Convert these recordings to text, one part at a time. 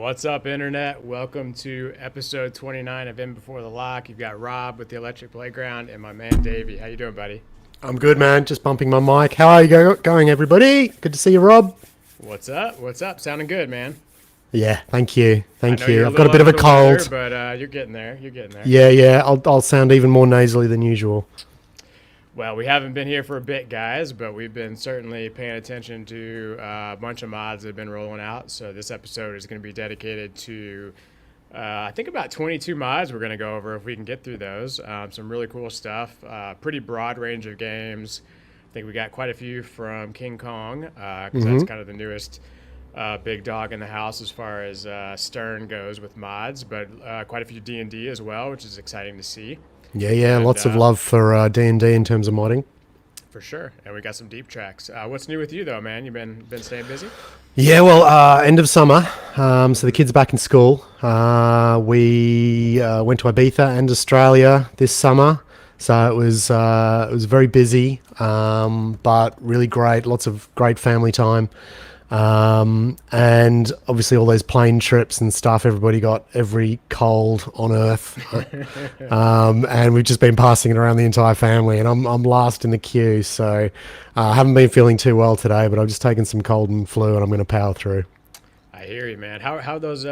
What's up, Internet? Welcome to episode 29 of In Before the Lock. You've got Rob with the Electric Playground and my man Davey. How you doing, buddy? I'm good, man. Just bumping my mic. How are you going, everybody? Good to see you, Rob. What's up? What's up? Sounding good, man. Yeah, thank you. I Thank know you. you're a I've got a little bit of under a the weather, cold. but you're getting there. You're getting there. Yeah. I'll sound even more nasally than usual. Well, we haven't been here for a bit, guys, but we've been certainly paying attention to a bunch of mods that have been rolling out. So this episode is going to be dedicated to, I think, about 22 mods we're going to go over if we can get through those. Some really cool stuff. Pretty broad range of games. I think we got quite a few from King Kong, because that's kind of the newest big dog in the house as far as Stern goes with mods, but quite a few D&D as well, which is exciting to see. Yeah. And, Lots of love for D&D in terms of modding. For sure. And we got some deep tracks. What's new with you, though, man? You been staying busy? Yeah, well, end of summer, so the kids are back in school. We went to Ibiza and Australia this summer, so it was very busy, but really great. Lots of great family time, and obviously all those plane trips and stuff. Everybody got every cold on earth, and we've just been passing it around the entire family. And I'm last in the queue, so I haven't been feeling too well today. But I've just taken some cold and flu, and I'm going to power through. I hear you, man. How those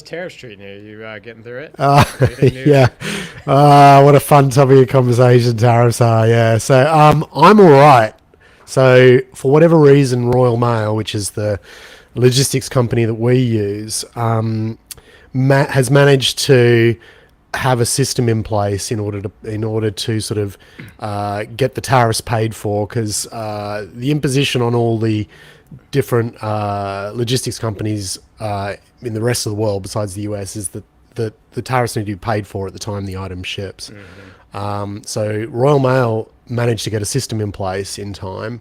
tariffs treating you? You getting through it? Anything new? Yeah. What a fun topic of conversation tariffs are. Yeah. So I'm all right. So for whatever reason, Royal Mail, which is the logistics company that we use, has managed to have a system in place in order to sort of get the tariffs paid for, because the imposition on all the different logistics companies in the rest of the world besides the US is that the tariffs need to be paid for at the time the item ships. So Royal Mail managed to get a system in place in time,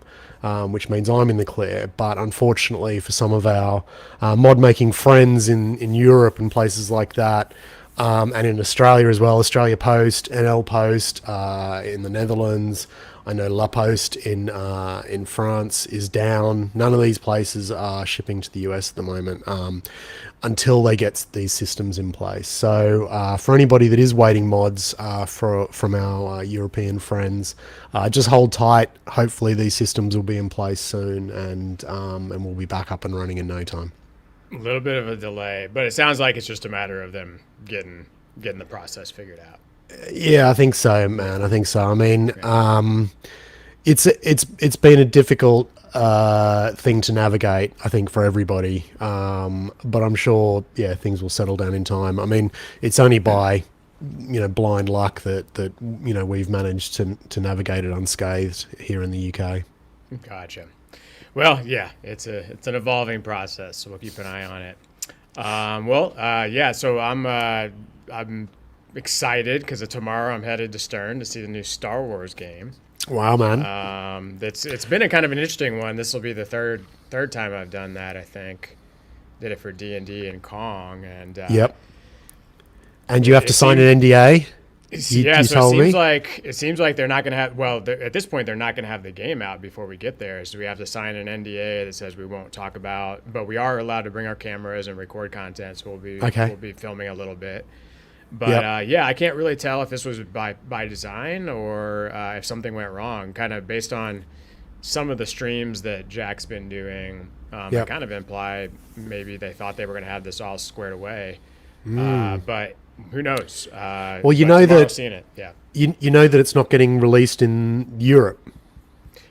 which means I'm in the clear. But unfortunately for some of our mod making friends in Europe and places like that, and in Australia as well, Australia Post, NL Post in the Netherlands, I know La Poste in France is down. None of these places are shipping to the US at the moment until they get these systems in place. So for anybody that is waiting mods from our European friends, just hold tight. Hopefully these systems will be in place soon, and we'll be back up and running in no time. A little bit of a delay, but it sounds like it's just a matter of them getting the process figured out. Yeah, I think so, man. I think so. I mean, it's been a difficult thing to navigate, I think, for everybody. But I'm sure, things will settle down in time. I mean, it's only by blind luck that we've managed to navigate it unscathed here in the UK. Gotcha. Well, yeah, it's an evolving process, so we'll keep an eye on it. So I'm excited because tomorrow I'm headed to Stern to see the new Star Wars game. Wow, man! It's been a kind of an interesting one. This will be the third time I've done that. I think did it for D&D and Kong, and yep. And you have to sign an NDA. It seems like they're not going to have. Well, at this point, they're not going to have the game out before we get there. So we have to sign an NDA that says we won't talk about, but we are allowed to bring our cameras and record content. So we'll be filming a little bit. But I can't really tell if this was by design or if something went wrong. Kind of based on some of the streams that Jack's been doing, I kind of imply maybe they thought they were going to have this all squared away. But who knows? Well, you know that seeing it, you know that it's not getting released in Europe.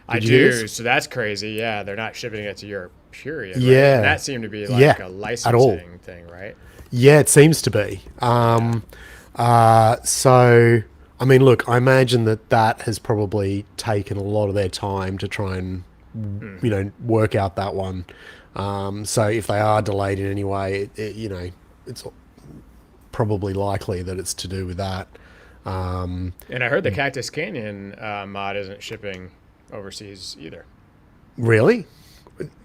I do, so that's crazy. Yeah, they're not shipping it to Europe. Period. Right? Yeah, and that seemed to be like a licensing thing, right? Yeah, it seems to be. So, I mean, look, I imagine that has probably taken a lot of their time to try and, work out that one. So if they are delayed in any way, it's probably likely that it's to do with that. And I heard the Cactus Canyon mod isn't shipping overseas either. Really?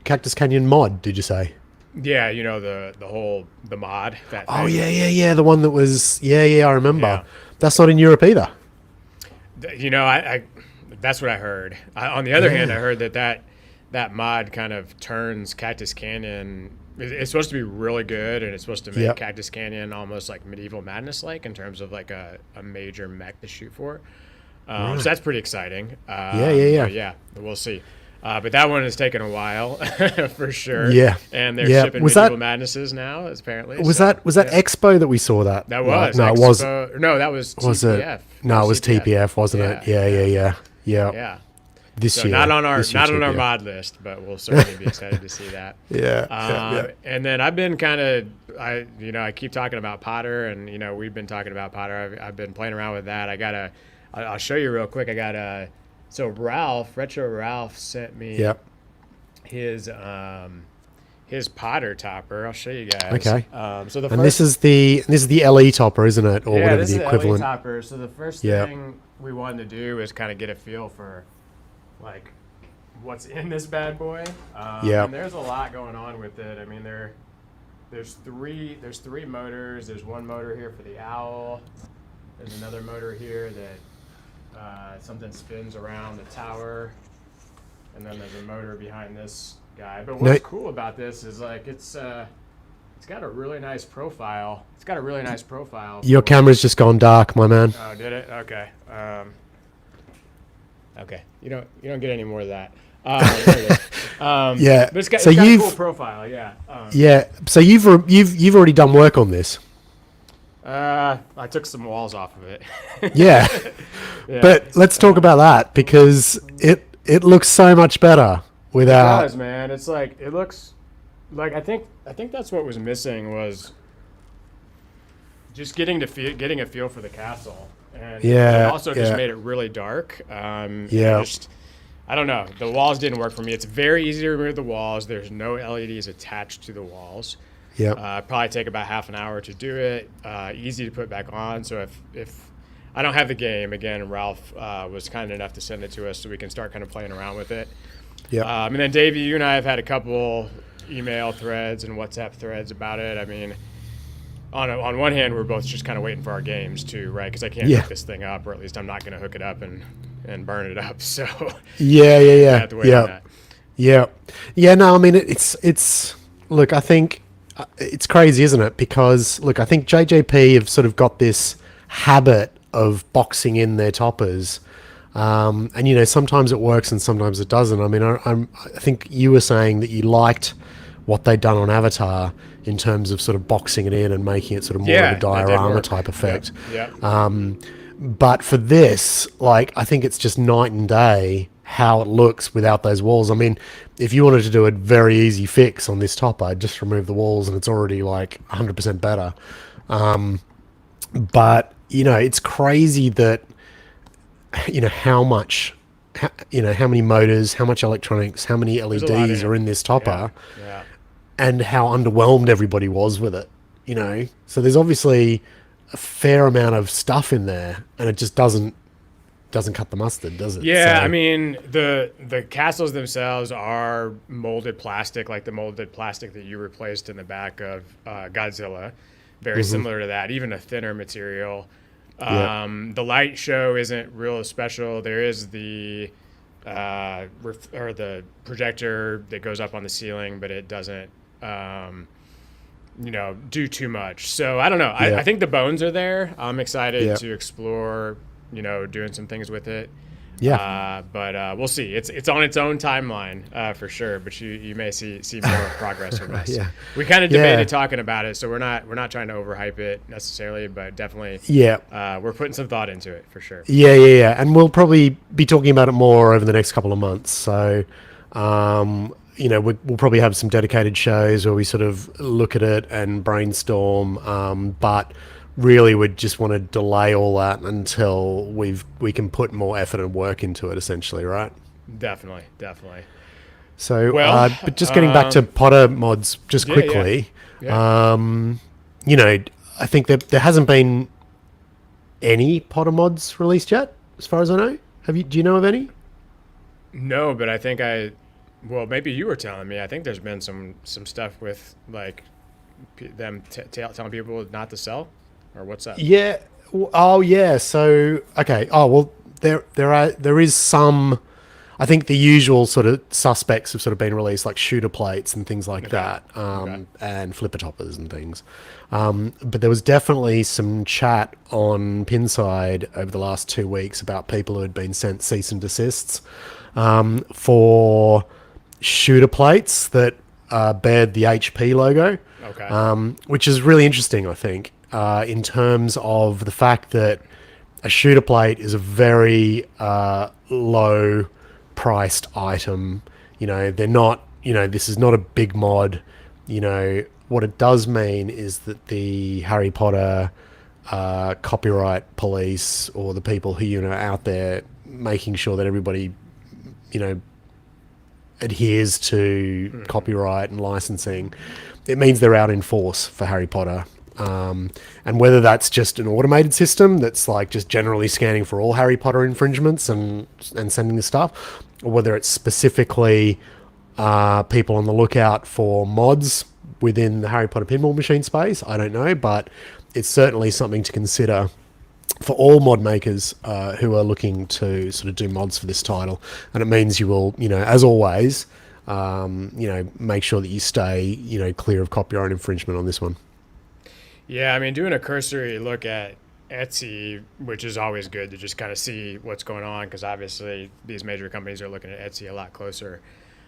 Cactus Canyon mod, did you say? Yeah, the mod. Oh, yeah. The one that was, I remember. Yeah. That's not in Europe either. I that's what I heard. On the other hand, I heard that mod kind of turns Cactus Canyon it's supposed to be really good, and it's supposed to make Yep. Cactus Canyon almost like Medieval Madness like in terms of like a major mech to shoot for. Right. So that's pretty exciting. Yeah. But yeah, we'll see. But that one has taken a while for sure. Yeah. And they're Yeah. shipping Was Medieval that- Madnesses now, apparently. Was so, that yeah. Expo that we saw that? That was no, Expo. it was. No, that was Was TPF. it? No, it was TPF, wasn't it? Yeah. Yeah. This So year, not on our This year not on our TPF. mod list, but we'll certainly be excited to see that. Yeah. And then I've been I keep talking about Potter, and we've been talking about Potter. I've been playing around with that. I'll show you real quick. So Retro Ralph sent me Yep. his Potter topper. I'll show you guys. Okay. So the And first, this is the LE topper, isn't it, or yeah, whatever this is the equivalent? LE topper. So the first Yeah. thing we wanted to do is kind of get a feel for like what's in this bad boy. Yeah. And there's a lot going on with it. I mean, there's three motors. There's one motor here for the owl. There's another motor here that something spins around the tower, and then there's a motor behind this guy. But what's cool about this is like it's got a really nice profile. It's got a really nice profile. Your camera's just gone dark, my man. Oh, did it? Okay. Okay. You don't get any more of that. There it is. Yeah. But it's So got a you've- cool profile. Yeah. Yeah. So you've already done work on this. I took some walls off of it. Yeah. Yeah. But let's talk about that because it looks so much better It without. does, man. It's like it looks like I think that's what was missing was just getting a feel for the castle, and Yeah, it also just yeah. made it really dark. Yeah. I don't know. The walls didn't work for me. It's very easy to remove the walls. There's no LEDs attached to the walls. Yeah. Probably take about half an hour to do it. Easy to put back on. So if I don't have the game again, Ralph was kind enough to send it to us so we can start kind of playing around with it. Yeah. And then Davey, you and I have had a couple email threads and WhatsApp threads about it. I mean, on one hand, we're both just kind of waiting for our games too, right? Because I can't Yeah. hook this thing up, or at least I'm not going to hook it up and burn it up. So Yeah. I have to wait on Yeah. that. Yeah. No, I mean it's. Look, I think it's crazy, isn't it? Because look, I think JJP have sort of got this habit of boxing in their toppers. And sometimes it works and sometimes it doesn't. I mean, I think you were saying that you liked what they'd done on Avatar in terms of sort of boxing it in and making it sort of more of a That did diorama work. type effect. Yeah. But for this, like, I think it's just night and day how it looks without those walls. I mean, if you wanted to do a very easy fix on this topper, just remove the walls and it's already like 100% better. But it's crazy that how many motors, how much electronics, how many a lot in LEDs it. are in this topper, Yeah. and how underwhelmed everybody was with it. So there's obviously a fair amount of stuff in there, and it just doesn't cut the mustard, does it? Yeah, So- I mean the castles themselves are molded plastic, like the molded plastic that you replaced in the back of Godzilla. Very similar to that, even a thinner material. Yeah. The light show isn't real special. There is the the projector that goes up on the ceiling, but it doesn't do too much. So I don't know. Yeah. I think the bones are there. I'm excited Yeah. to explore doing some things with it. Yeah. But we'll see. It's on its own timeline for sure. But you may see more progress from us. Yeah. We kind of Yeah. debated talking about it, so we're not trying to overhype it necessarily, but definitely Yeah. we're putting some thought into it for sure. Yeah. And we'll probably be talking about it more over the next couple of months. So, we'll probably have some dedicated shows where we sort of look at it and brainstorm. But really, we just want to delay all that until we can put more effort and work into it, essentially, right? Definitely. So, Well, but just getting back to Potter mods, just yeah, quickly, yeah. I think that there hasn't been any Potter mods released yet, as far as I know. Do you know of any? No, but I think maybe you were telling me. I think there's been some stuff with like them telling people not to sell, or what's up? Yeah. Oh, yeah. So, okay. Oh, well, there is some. I think the usual sort of suspects have sort of been released, like shooter plates and things like that, and flipper toppers and things. But there was definitely some chat on Pinside over the last 2 weeks about people who had been sent cease and desists for shooter plates that bared the HP logo, which is really interesting, I think, in terms of the fact that a shooter plate is a very low priced item. They're not, this is not a big mod. What it does mean is that the Harry Potter copyright police, or the people who, are out there making sure that everybody, adheres to copyright and licensing, it means they're out in force for Harry Potter. And whether that's just an automated system that's like just generally scanning for all Harry Potter infringements and sending the stuff, or whether it's specifically people on the lookout for mods within the Harry Potter pinball machine space, I don't know, but it's certainly something to consider for all mod makers who are looking to sort of do mods for this title. And it means you will, as always, make sure that you stay, clear of copyright infringement on this one. Yeah, I mean, doing a cursory look at Etsy, which is always good to just kind of see what's going on, because obviously these major companies are looking at Etsy a lot closer.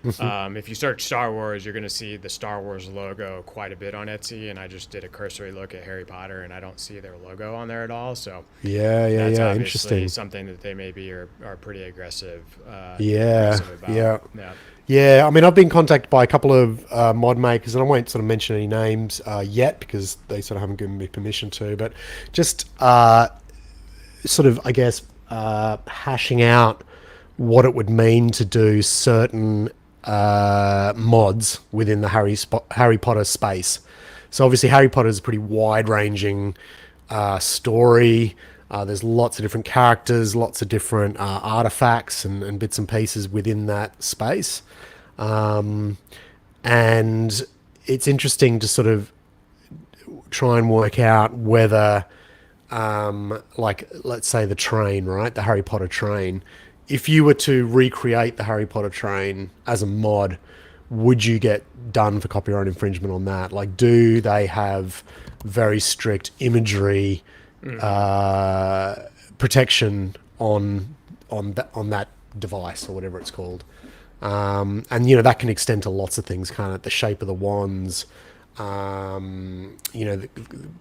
If you search Star Wars, you're going to see the Star Wars logo quite a bit on Etsy, and I just did a cursory look at Harry Potter, and I don't see their logo on there at all. So that's obviously interesting. something that they maybe are pretty aggressive. Aggressive about. Yeah. Yeah, I mean, I've been contacted by a couple of mod makers, and I won't sort of mention any names yet because they sort of haven't given me permission to, but just sort of, I guess, hashing out what it would mean to do certain mods within the Harry Potter space. So obviously Harry Potter is a pretty wide-ranging story. There's lots of different characters, lots of different artifacts and bits and pieces within that space. And it's interesting to sort of try and work out whether, like, let's say the train, right? The Harry Potter train. If you were to recreate the Harry Potter train as a mod, would you get done for copyright infringement on that? Like, do they have very strict imagery protection on that device or whatever it's called? And that can extend to lots of things, kind of the shape of the wands, the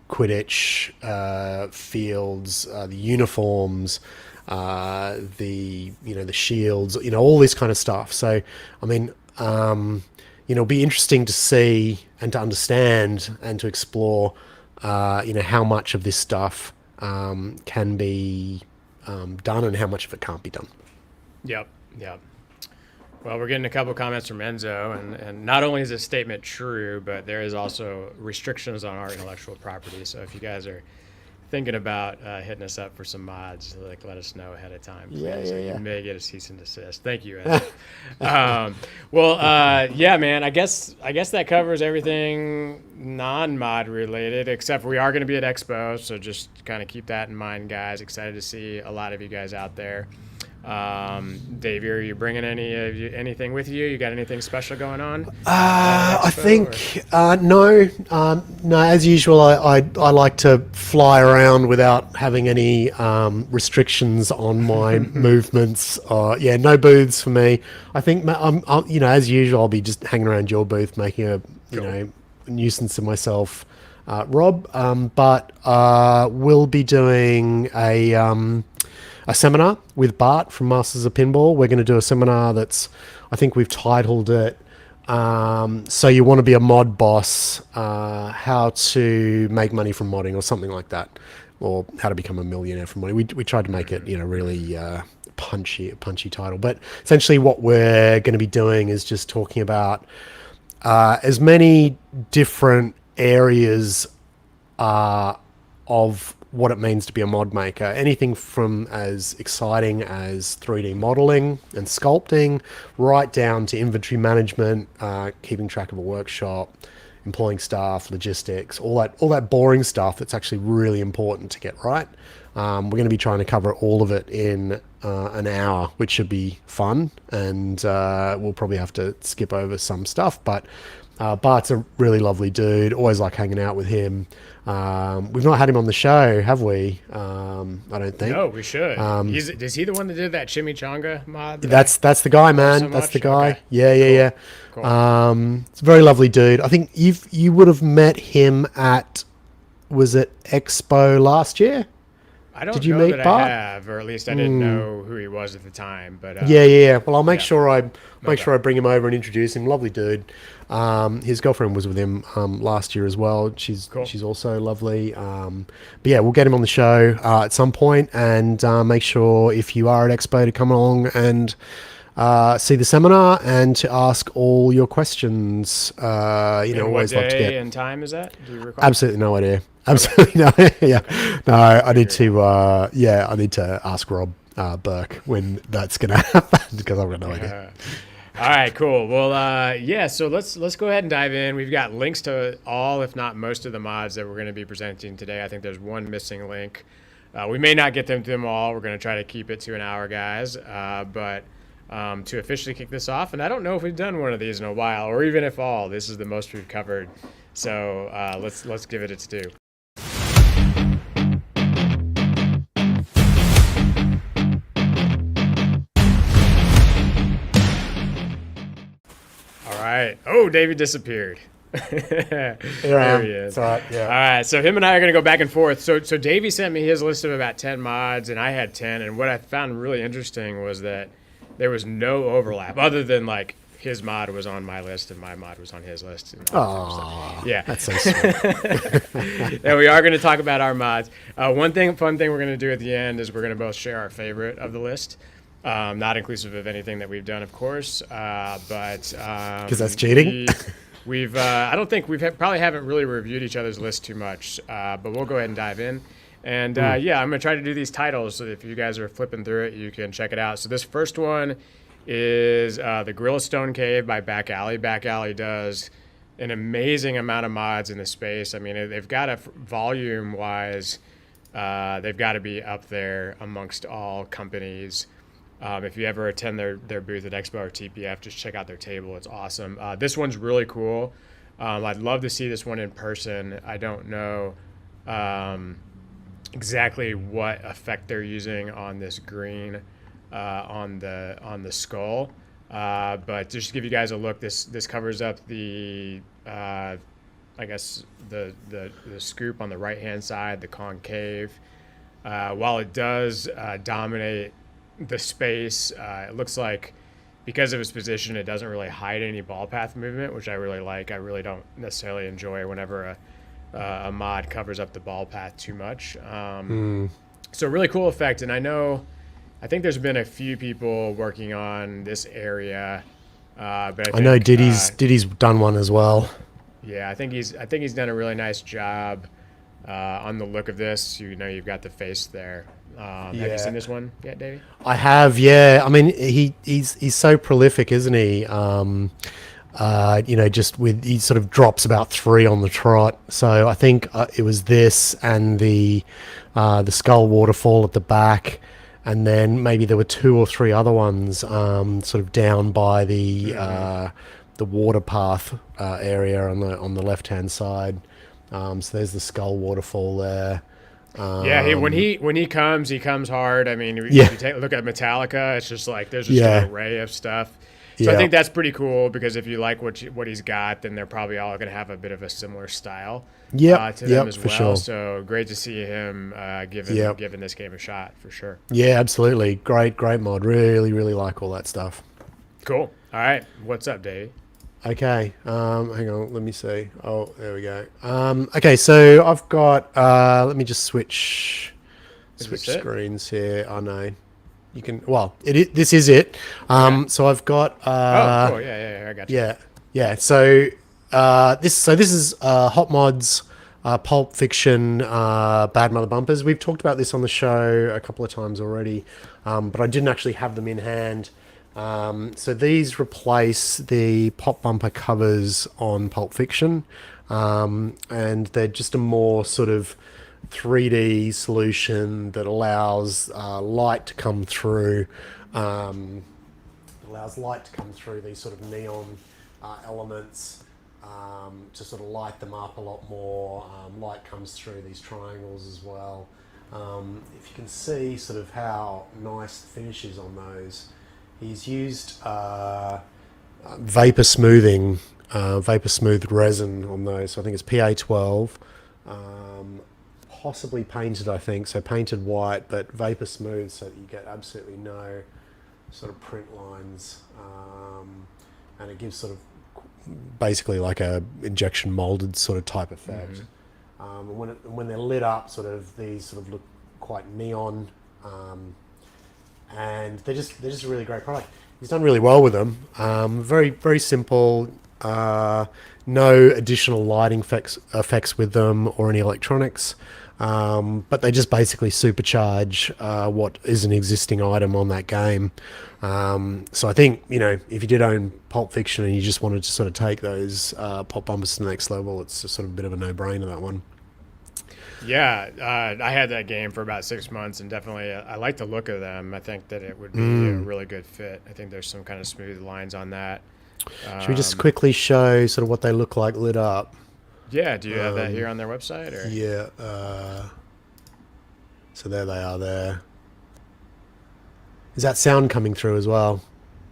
Quidditch fields, the uniforms, the shields, all this kind of stuff. So I mean, it'll be interesting to see and to understand and to explore how much of this stuff can be done and how much of it can't be done. Yep. Well, we're getting a couple comments from Enzo, and not only is this statement true, but there is also restrictions on our intellectual property. So if you guys are thinking about hitting us up for some mods, let us know ahead of time. You may get a cease and desist. Thank you, Enzo. Yeah, man. I guess that covers everything non-mod related, except for we are going to be at Expo, so just kind of keep that in mind, guys. Excited to see a lot of you guys out there. Davey, are you bringing anything with you? You got anything special going on? I think no. As usual, I like to fly around without having any restrictions on my movements. No booths for me. I think as usual, I'll be just hanging around your booth, making a nuisance of myself, Rob. But we'll be doing a seminar with Bart from Masters of Pinball. We're going to do a seminar I think we've titled it, So You Want to Be a Mod Boss, How to Make Money from Modding, or something like that, or How to Become a Millionaire from Modding. We tried to make it, really punchy title. But essentially what we're going to be doing is just talking about as many different areas of what it means to be a mod maker. Anything from as exciting as 3D modeling and sculpting, right down to inventory management, keeping track of a workshop, employing staff, logistics, all that boring stuff that's actually really important to get right. We're going to be trying to cover all of it in an hour, which should be fun, and we'll probably have to skip over some stuff, but Bart's a really lovely dude. Always like hanging out with him. We've not had him on the show, have we? I don't think. No, we should. Is he the one that did that chimichanga mod? That's the guy, man. So that's much? the guy. Okay. Yeah. Cool. It's a very lovely dude. I think you would have met him at, was it Expo last year? I don't Did you know meet that Bart? I have, or at least I didn't know who he was at the time. But Yeah. Well, I'll make yeah. sure I bring him over and introduce him. Lovely dude. His girlfriend was with him last year as well. She's also lovely. But yeah, we'll get him on the show at some point, and make sure if you are at Expo to come along and see the seminar and to ask all your questions. Always what love to day get. and time is that? Do you recall? Absolutely no idea. Absolutely no. Yeah. No, I need to. I need to ask Rob Burke when that's going to happen, because I've got no idea. All right, cool. Well, so let's go ahead and dive in. We've got links to all, if not most, of the mods that we're going to be presenting today. I think there's one missing link. We may not get them to them all. We're going to try to keep it to an hour, guys. But to officially kick this off, and I don't know if we've done one of these in a while, or even if all. This is the most we've covered. So let's give it its due. All right. Oh, Davey disappeared. There he is. All right. Yeah. All right. So him and I are going to go back and forth. So Davey sent me his list of about 10 mods, and I had 10. And what I found really interesting was that there was no overlap, other than like his mod was on my list and my mod was on his list. Oh, yeah. That's so sweet. And we are going to talk about our mods. One fun thing we're going to do at the end is we're going to both share our favorite of the list. Not inclusive of anything that we've done, of course, but Because that's cheating. I don't think probably haven't really reviewed each other's list too much, but we'll go ahead and dive in. And I'm going to try to do these titles, so if you guys are flipping through it, you can check it out. So this first one is the Gorilla Stone Cave by Back Alley. Back Alley does an amazing amount of mods in the space. I mean, they've got a volume-wise, they've got to be up there amongst all companies. If you ever attend their booth at Expo or TPF, just check out their table. It's awesome. This one's really cool. I'd love to see this one in person. I don't know exactly what effect they're using on this green on the skull, but just to give you guys a look, this covers up the I guess the scoop on the right hand side, the concave. While it does dominate the space, it looks like because of its position, it doesn't really hide any ball path movement, which I really like. I really don't necessarily enjoy whenever a mod covers up the ball path too much. So really cool effect, and I think there's been a few people working on this area, but I know Diddy's done one as well. Yeah, I think he's done a really nice job on the look of this. You've got the face there. Have you seen this one yet, Davey? I have, yeah. I mean, he's so prolific, isn't he? He sort of drops about 3 on the trot. So I think it was this and the skull waterfall at the back, and then maybe there were 2 or 3 other ones sort of down by the water path area on the left hand side. So there's the skull waterfall there. When he comes hard. I mean, if you take a look at Metallica, it's just like there's just an array of stuff. So I think that's pretty cool, because if you like what he's got, then they're probably all going to have a bit of a similar style to them as well. Sure. So great to see him giving this game a shot, for sure. Yeah, absolutely. Great mod. Really, really like all that stuff. Cool. All right. What's up, Dave? Okay. Hang on. Let me see. Oh, there we go. Okay. So I've got. Let me just switch screens here. Oh no, you can. Well, this is it. So I've got. Oh, cool. Yeah. I got you. Yeah. So this is Hot Mods, Pulp Fiction, Bad Mother Bumpers. We've talked about this on the show a couple of times already, but I didn't actually have them in hand. So these replace the pop bumper covers on Pulp Fiction. and they're just a more sort of 3D solution that allows light to come through. Allows light to come through these sort of neon elements to sort of light them up a lot more. Light comes through these triangles as well. If you can see sort of how nice the finish is on those, he's used vapor smoothing, vapor smoothed resin on those. So I think it's PA12, possibly painted, I think. So painted white, but vapor smooth so that you get absolutely no sort of print lines. And it gives sort of basically like a injection molded sort of type effect. When they're lit up, sort of these sort of look quite neon, and they're just a really great product. He's done really well with them. Very very simple. No additional lighting effects with them or any electronics, but they just basically supercharge what is an existing item on that game. So I think, if you did own Pulp Fiction and you just wanted to sort of take those pop bumpers to the next level, it's just sort of a bit of a no-brainer, that one. Yeah, I had that game for about 6 months, and definitely I like the look of them. I think that it would be a really good fit. I think there's some kind of smooth lines on that. Should we just quickly show sort of what they look like lit up? Yeah, do you have that here on their website? Or? Yeah. So there they are there. Is that sound coming through as well?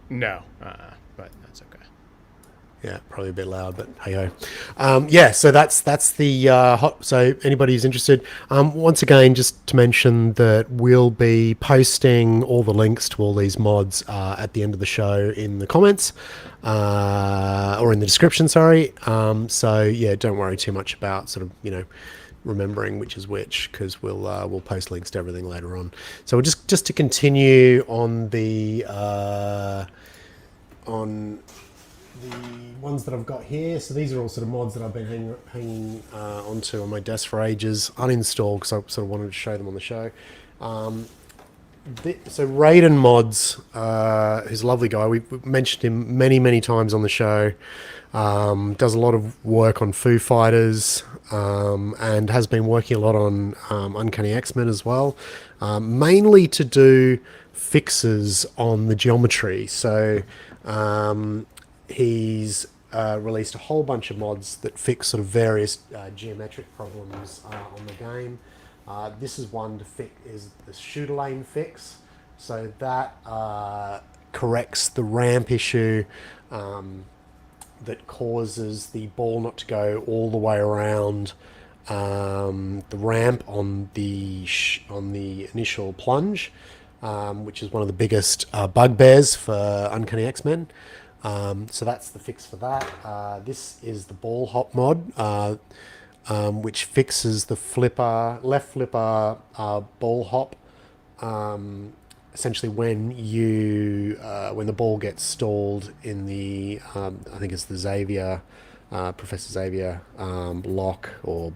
No, but that's okay. Yeah, probably a bit loud, but hey ho. Yeah, so that's the hot. So anybody who's interested, once again, just to mention that we'll be posting all the links to all these mods at the end of the show in the comments or in the description. Sorry. So yeah, don't worry too much about sort of remembering which is which, because we'll post links to everything later on. So we'll just to continue on the ones that I've got here. So these are all sort of mods that I've been hanging onto on my desk for ages, uninstalled because I sort of wanted to show them on the show. So Raiden Mods, who's a lovely guy. We've mentioned him many times on the show. Does a lot of work on Foo Fighters, and has been working a lot on Uncanny X-Men as well, mainly to do fixes on the geometry. So he's released a whole bunch of mods that fix sort of various geometric problems on the game. This is one to fix, is the shooter lane fix. So that corrects the ramp issue that causes the ball not to go all the way around the ramp on the initial plunge, which is one of the biggest bugbears for Uncanny X-Men. So that's the fix for that. This is the ball hop mod, which fixes the left flipper ball hop. Essentially, when the ball gets stalled in the, I think it's the Xavier, Professor Xavier lock or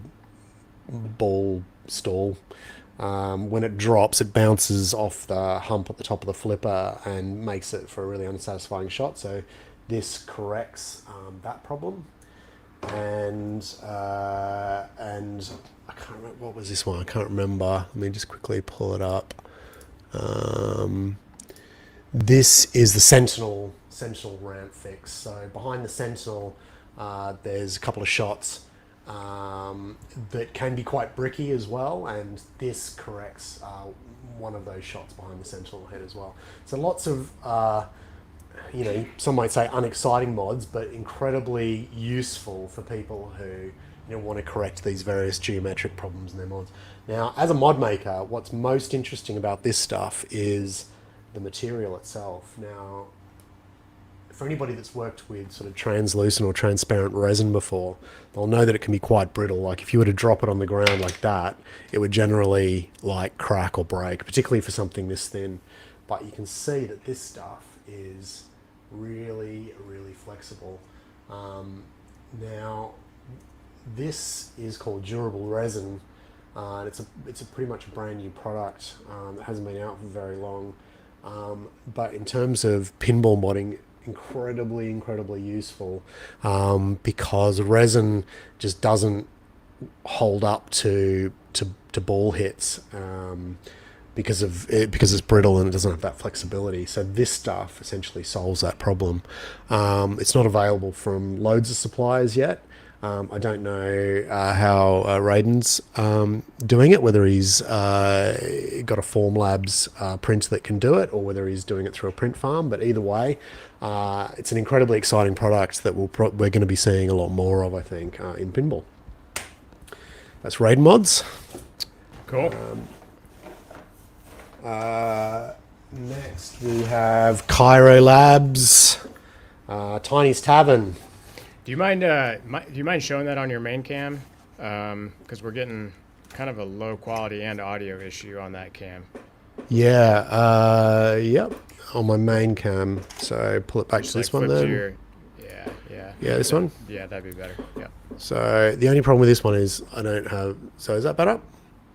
ball stall. When it drops, it bounces off the hump at the top of the flipper and makes it for a really unsatisfying shot. So this corrects that problem. And I can't remember, what was this one? I can't remember. Let me just quickly pull it up. This is the Sentinel ramp fix. So behind the Sentinel, there's a couple of shots that can be quite bricky as well, and this corrects one of those shots behind the Sentinel head as well. So lots of some might say unexciting mods, but incredibly useful for people who want to correct these various geometric problems in their mods. Now, as a mod maker, what's most interesting about this stuff is the material itself. Now, for anybody that's worked with sort of translucent or transparent resin before, they'll know that it can be quite brittle. Like if you were to drop it on the ground like that, it would generally like crack or break, particularly for something this thin. But you can see that this stuff is really flexible. Now, this is called durable resin, and it's a pretty much a brand new product that hasn't been out for very long. But in terms of pinball modding, incredibly useful, because resin just doesn't hold up to ball hits, because it's brittle and it doesn't have that flexibility. So this stuff essentially solves that problem. It's not available from loads of suppliers yet. I don't know how Raiden's doing it, whether he's got a Formlabs print that can do it, or whether he's doing it through a print farm. But either way, it's an incredibly exciting product that we're going to be seeing a lot more of, I think, in pinball. That's Raiden Mods. Cool. Next, we have Cairo Labs, Tiny's Tavern. Do you mind showing that on your main cam? Because we're getting kind of a low quality and audio issue on that cam. Yeah. Yep. On my main cam. So pull it back Just to this like one flip then. to your- yeah. Yeah, this one. Yeah, that'd be better. Yeah. So the only problem with this one is I don't have. So is that better?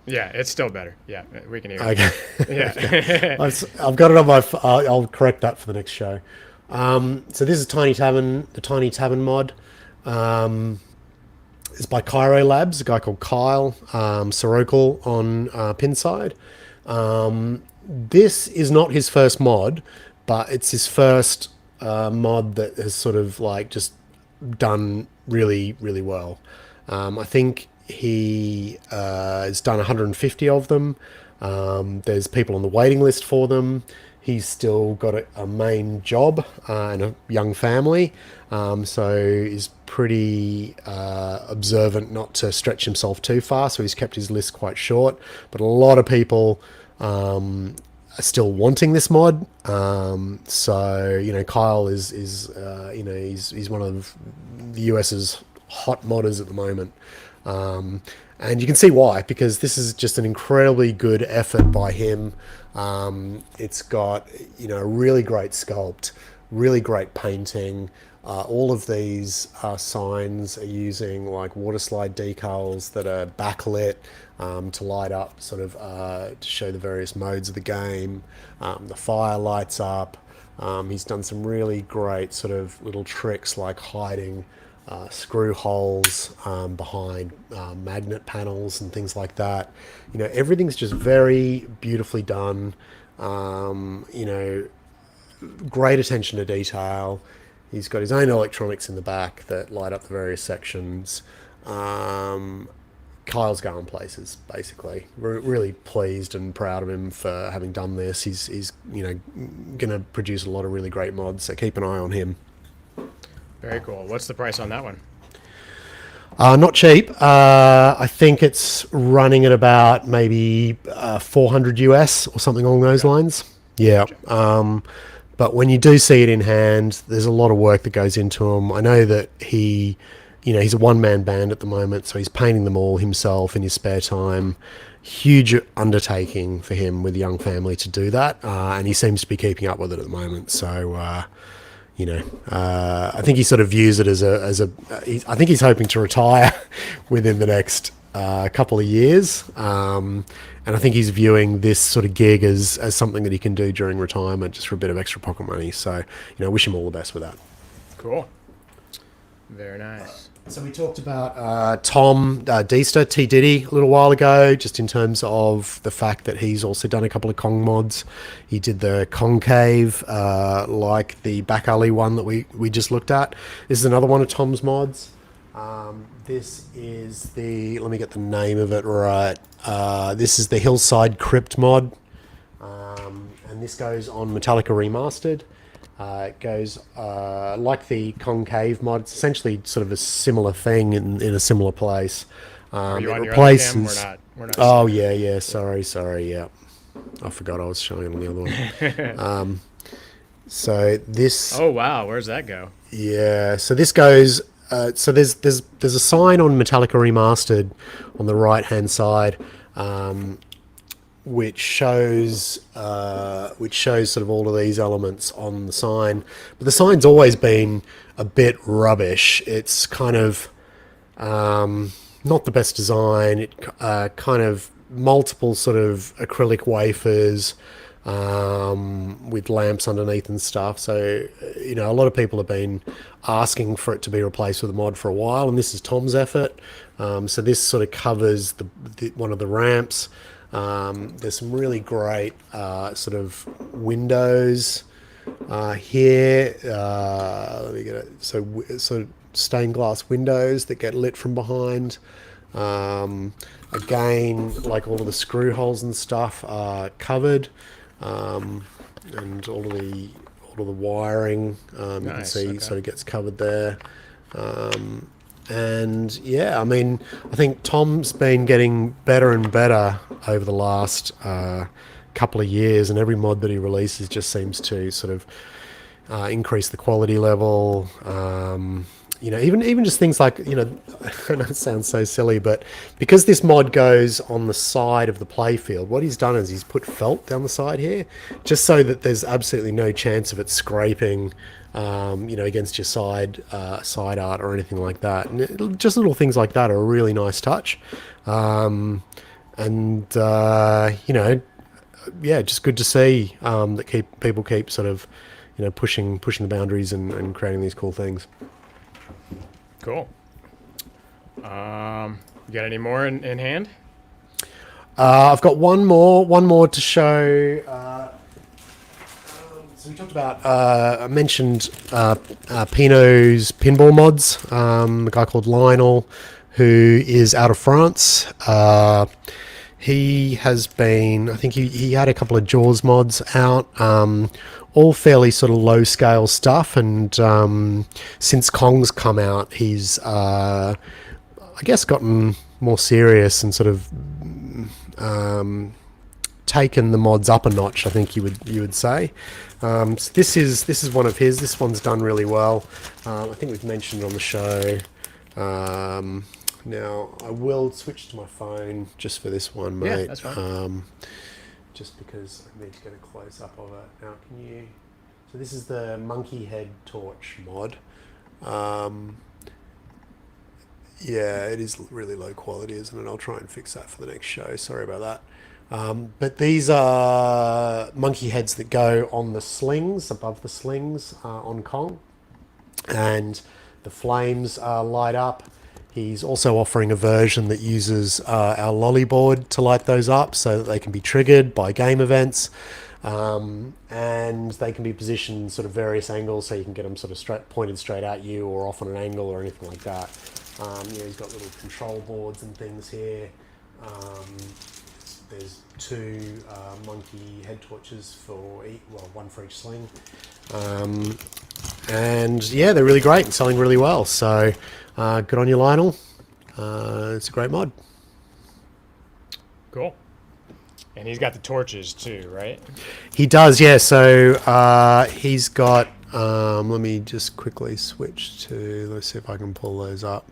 Yeah, it's still better. Yeah, we can hear it. Okay. Yeah. I've got it on my. I'll correct that for the next show. So this is Tiny Tavern, the Tiny Tavern mod. It's by Cairo Labs, a guy called Kyle Sorokel on Pinside. This is not his first mod, but it's his first mod that has sort of like just done really well. I think he has done 150 of them. There's people on the waiting list for them. He's still got a main job and a young family, so he's pretty observant not to stretch himself too far, so he's kept his list quite short. But a lot of people are still wanting this mod, so Kyle is he's one of the US's hot modders at the moment. And you can see why, because this is just an incredibly good effort by him. It's got, a really great sculpt, really great painting. All of these signs are using like water slide decals that are backlit to light up, sort of to show the various modes of the game. The fire lights up. He's done some really great sort of little tricks like hiding screw holes behind magnet panels and things like that. Everything's just very beautifully done. Great attention to detail. He's got his own electronics in the back that light up the various sections. Kyle's going places, basically. We're really pleased and proud of him for having done this. He's going to produce a lot of really great mods, so keep an eye on him. Very cool. What's the price on that one? Not cheap. I think it's running at about maybe 400 US or something along those lines. Yeah. But when you do see it in hand, there's a lot of work that goes into them. I know that he's a one-man band at the moment, so he's painting them all himself in his spare time. Huge undertaking for him with a young family to do that, and he seems to be keeping up with it at the moment. So, I think he sort of views it as I think he's hoping to retire within the next couple of years. And I think he's viewing this sort of gig as something that he can do during retirement, just for a bit of extra pocket money. So, wish him all the best with that. Cool. Very nice. So we talked about Tom Deester, T Diddy, a little while ago, just in terms of the fact that he's also done a couple of Kong mods. He did the concave, like the back alley one that we just looked at. This is another one of Tom's mods. This is let me get the name of it right. This is the Hillside Crypt mod. And this goes on Metallica Remastered. It goes like the concave mod. It's essentially sort of a similar thing in a similar place. Are you it on replaces. your other cam? We're not. Oh yeah. Sorry. Yeah, I forgot I was showing on the other one. So this. Oh wow, where's that go? Yeah. So this goes. So there's a sign on Metallica Remastered on the right hand side. Which shows sort of all of these elements on the sign, but the sign's always been a bit rubbish. It's kind of not the best design. It kind of multiple sort of acrylic wafers, with lamps underneath and stuff. So, a lot of people have been asking for it to be replaced with a mod for a while, and this is Tom's effort. So this sort of covers one of the ramps. There's some really great sort of windows here. Let me get it. So stained glass windows that get lit from behind. Again, like all of the screw holes and stuff are covered, and all of the wiring you can see sort of gets covered there. And yeah, I mean, I think Tom's been getting better and better over the last couple of years, and every mod that he releases just seems to sort of increase the quality level. Even just things like, I know it sounds so silly, but because this mod goes on the side of the playfield, what he's done is he's put felt down the side here, just so that there's absolutely no chance of it scraping, against your side art or anything like that. And just little things like that are a really nice touch. Just good to see that people keep sort of, pushing the boundaries and creating these cool things. Cool. You got any more in hand? I've got one more to show. So we talked about, I mentioned Pinot's pinball mods, a guy called Lionel, who is out of France. He has been, I think he had a couple of Jaws mods out, all fairly sort of low scale stuff, and since Kong's come out, he's I guess gotten more serious and sort of taken the mods up a notch, I think you would say. So this is one of his. This one's done really well. I think we've mentioned it on the show. Now I will switch to my phone just for this one, mate. Yeah, that's fine. Just because I need to get a close up of it. Now, so this is the monkey head torch mod. Yeah, it is really low quality, isn't it? I'll try and fix that for the next show. Sorry about that. But these are monkey heads that go on the slings, above the slings on Kong. And the flames light up. He's also offering a version that uses our lolly board to light those up so that they can be triggered by game events. And they can be positioned in sort of various angles, so you can get them sort of pointed straight at you or off on an angle or anything like that. He's got little control boards and things here. There's two monkey head torches one for each sling. And yeah, they're really great and selling really well. So good on you, Lionel. It's a great mod. Cool. And he's got the torches too, right? He does, yeah. So he's got. Let me just quickly switch to. Let's see if I can pull those up.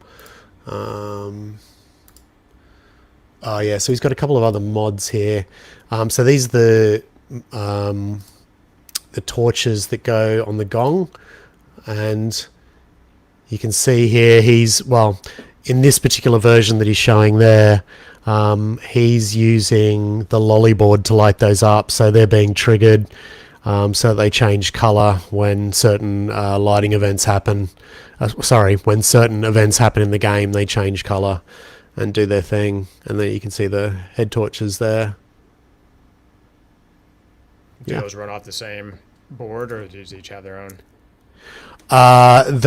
Yeah. So he's got a couple of other mods here. So these are the torches that go on the Gong, and you can see here in this particular version that he's showing there. He's using the lolly board to light those up, so they're being triggered, so they change color when certain lighting events happen. When certain events happen in the game, they change color and do their thing. And then you can see the head torches there. Do those run off the same board, or do each have their own? That's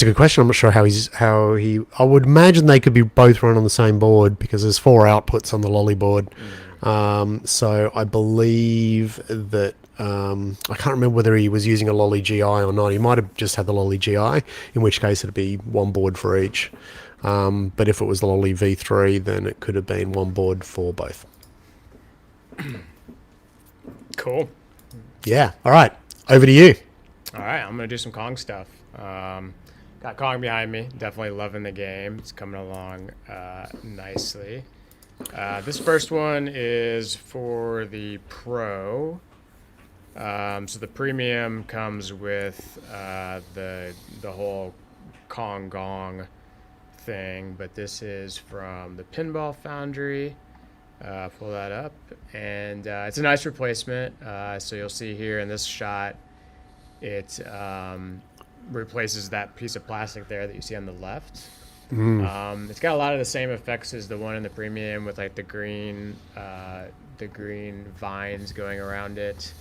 a good question. I'm not sure how he. I would imagine they could be both run on the same board because there's 4 outputs on the lolly board. So I believe that I can't remember whether he was using a lolly GI or not. He might have just had the lolly GI, in which case it'd be one board for each. But if it was the lolly V3, then it could have been one board for both. Cool. Yeah. All right. Over to you. All right. I'm gonna do some Kong stuff. Got Kong behind me. Definitely loving the game. It's coming along nicely. This first one is for the Pro. So the Premium comes with the whole Kong Gong thing, but this is from the Pinball Foundry. Pull that up, and it's a nice replacement. So you'll see here in this shot, it replaces that piece of plastic there that you see on the left. It's got a lot of the same effects as the one in the premium, with like the green vines going around it.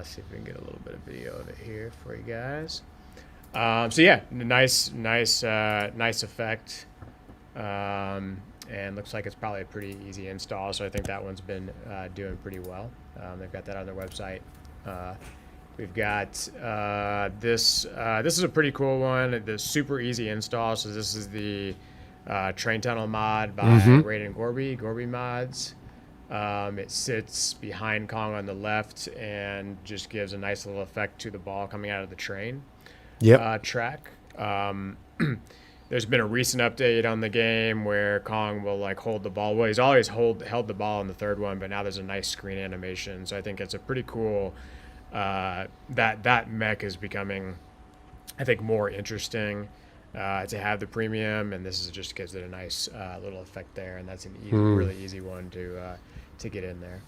See if we can get a little bit of video of it here for you guys. So yeah, nice effect. And looks like it's probably a pretty easy install. So I think that one's been doing pretty well. They've got that on their website. We've got this. This is a pretty cool one. The super easy install. So this is the train tunnel mod by Raiden Gorby Mods. It sits behind Kong on the left and just gives a nice little effect to the ball coming out of the train track. There's been a recent update on the game where Kong will like hold the ball. Well, he's always held the ball in the third one, but now there's a nice screen animation. So I think it's a pretty cool. That mech is becoming, I think, more interesting to have the premium, and this just gives it a nice little effect there, and that's an really easy one to get in there.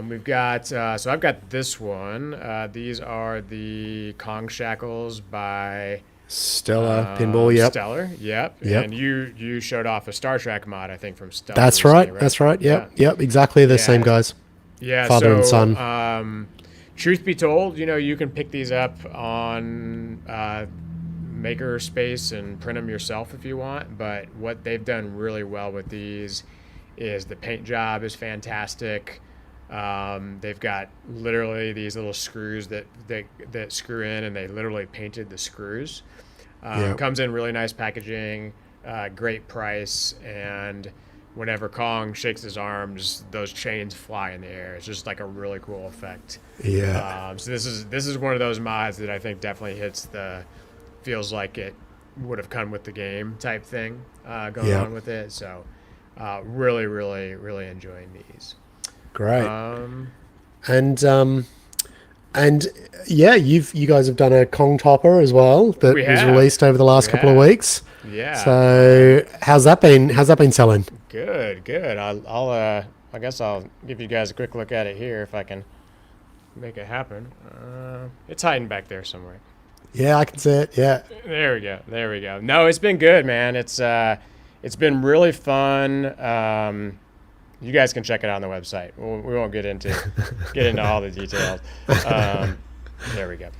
We've got so I've got this one. These are the Kong shackles by Stellar Pinball. Yep. Stellar. Yep. And you showed off a Star Trek mod, I think, from Stellar. That's recently, right. That's right. Yep. Exactly the same guys. Yeah. Father and son. Truth be told, you can pick these up on Makerspace and print them yourself if you want. But what they've done really well with these is the paint job is fantastic. They've got literally these little screws that screw in, and they literally painted the screws. Comes in really nice packaging, great price, and whenever Kong shakes his arms, those chains fly in the air. It's just like a really cool effect. Yeah. So this is one of those mods that I think definitely hits feels like it would have come with the game type thing going on with it. So really, really, really enjoying these. Great. And yeah, you guys have done a Kong topper as well that was released over the last couple of weeks. Yeah. So how's that been selling? Good. I guess I'll give you guys a quick look at it here if I can make it happen. It's hiding back there somewhere. Yeah, I can see it. Yeah. There we go. No, it's been good, man. It's been really fun. You guys can check it out on the website. We won't get into all the details. There we go.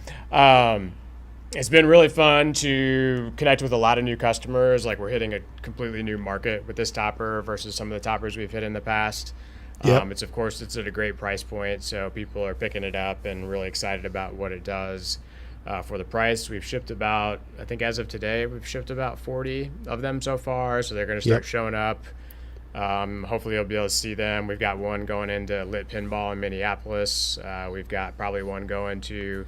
It's been really fun to connect with a lot of new customers. Like, we're hitting a completely new market with this topper versus some of the toppers we've hit in the past. It's at a great price point, so people are picking it up and really excited about what it does for the price. We've shipped about, I think as of today, 40 of them so far. So they're going to start showing up. Hopefully you'll be able to see them. We've got one going into Lit Pinball in Minneapolis. We've got probably one going to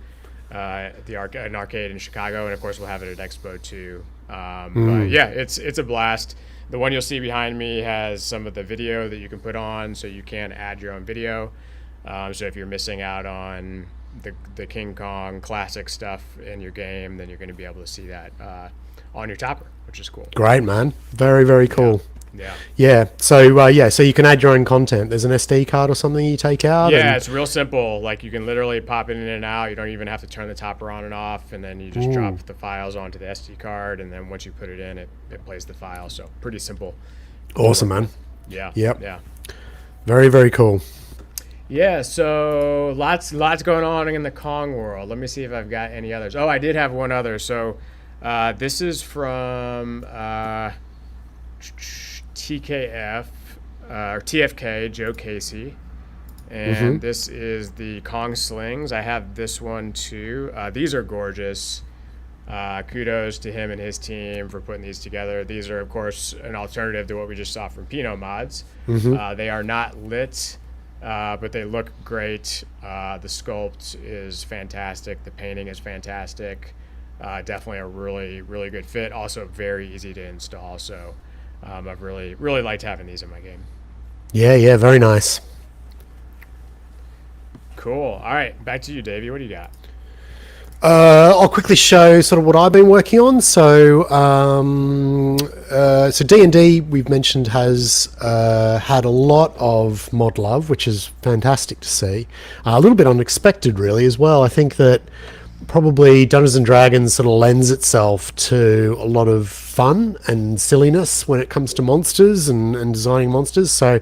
an arcade in Chicago, and of course we'll have it at Expo too. But yeah, it's a blast. The one you'll see behind me has some of the video that you can put on, so you can add your own video. So if you're missing out on the King Kong classic stuff in your game, then you're going to be able to see that on your topper, which is cool. Great, man. Very, very cool. Yeah. So you can add your own content. There's an SD card or something you take out. Yeah, it's real simple. Like, you can literally pop it in and out. You don't even have to turn the topper on and off, and then you just drop the files onto the SD card, and then once you put it in, it plays the file. So pretty simple. Awesome, man. Yeah. Yep. Yeah. Very, very cool. Yeah, so lots going on in the Kong world. Let me see if I've got any others. Oh, I did have one other. So this is from TKF or TFK, Joe Casey, and this is the Kong slings. I have this one too. These are gorgeous. Kudos to him and his team for putting these together. These are, of course, an alternative to what we just saw from Pinot Mods. They are not lit, but they look great. The sculpt is fantastic. The painting is fantastic. Definitely a really, really good fit. Also very easy to install. So I've really, really liked having these in my game. Yeah, very nice. Cool. All right, back to you, Davey. What do you got? I'll quickly show sort of what I've been working on. So, so D&D we've mentioned has had a lot of mod love, which is fantastic to see. A little bit unexpected, really, as well. I think that probably Dungeons and Dragons sort of lends itself to a lot of fun and silliness when it comes to monsters and designing monsters. So,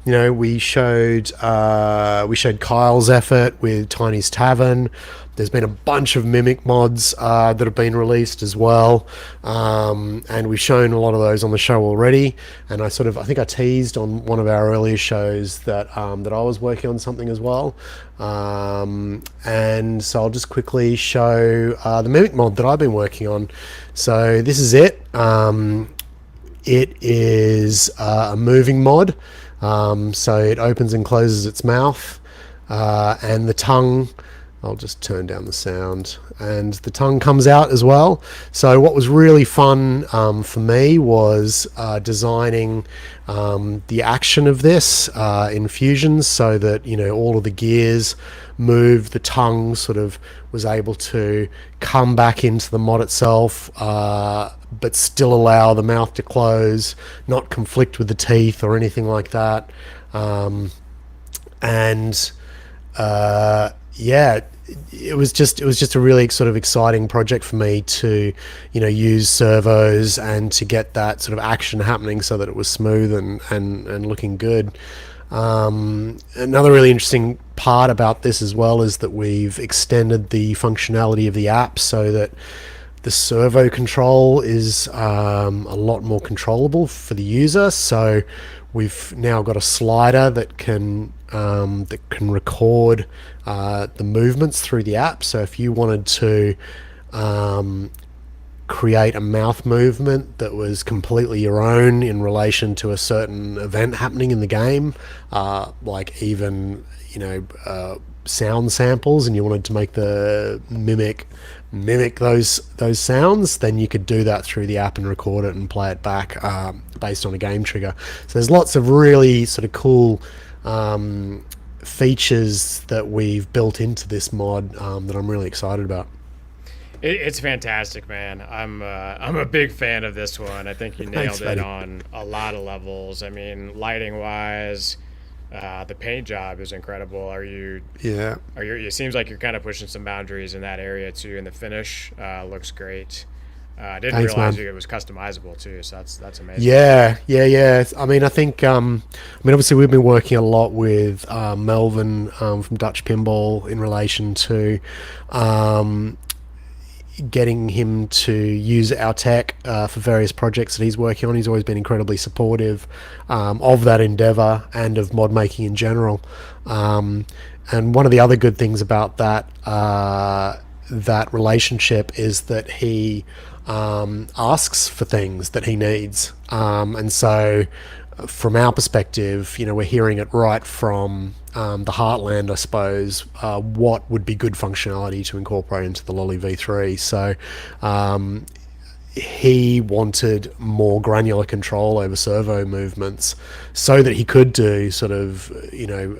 you know, we showed Kyle's effort with Tiny's Tavern. There's been a bunch of Mimic mods that have been released as well, and we've shown a lot of those on the show already. And I think I teased on one of our earlier shows that that I was working on something as well. And so I'll just quickly show the Mimic mod that I've been working on. So this is it. It is a moving mod. So it opens and closes its mouth, and the tongue. I'll just turn down the sound, and the tongue comes out as well. So what was really fun for me was designing the action of this in Fusions, so that, you know, all of the gears move. The tongue sort of was able to come back into the mod itself, but still allow the mouth to close, not conflict with the teeth or anything like that. Yeah, it was just a really sort of exciting project for me to, you know, use servos and to get that sort of action happening so that it was smooth and looking good. Another really interesting part about this as well is that we've extended the functionality of the app so that the servo control is a lot more controllable for the user. So we've now got a slider that can record the movements through the app. So if you wanted to create a mouth movement that was completely your own in relation to a certain event happening in the game, like even, you know, sound samples, and you wanted to make the mimic those sounds, then you could do that through the app and record it and play it back based on a game trigger. So there's lots of really sort of cool features that we've built into this mod that I'm really excited about. It's fantastic, man. I'm a big fan of this one. I think you nailed it on a lot of levels. I mean, lighting wise, the paint job is incredible. It seems like you're kind of pushing some boundaries in that area too, and the finish looks great. I didn't realize it was customizable too, so that's amazing. Yeah. I mean, I think, obviously we've been working a lot with Melvin from Dutch Pinball in relation to getting him to use our tech for various projects that he's working on. He's always been incredibly supportive of that endeavor and of mod making in general. And one of the other good things about that relationship is that he asks for things that he needs. And so from our perspective, you know, we're hearing it right from the heartland, I suppose, what would be good functionality to incorporate into the Lolly V3. So he wanted more granular control over servo movements so that he could do sort of, you know,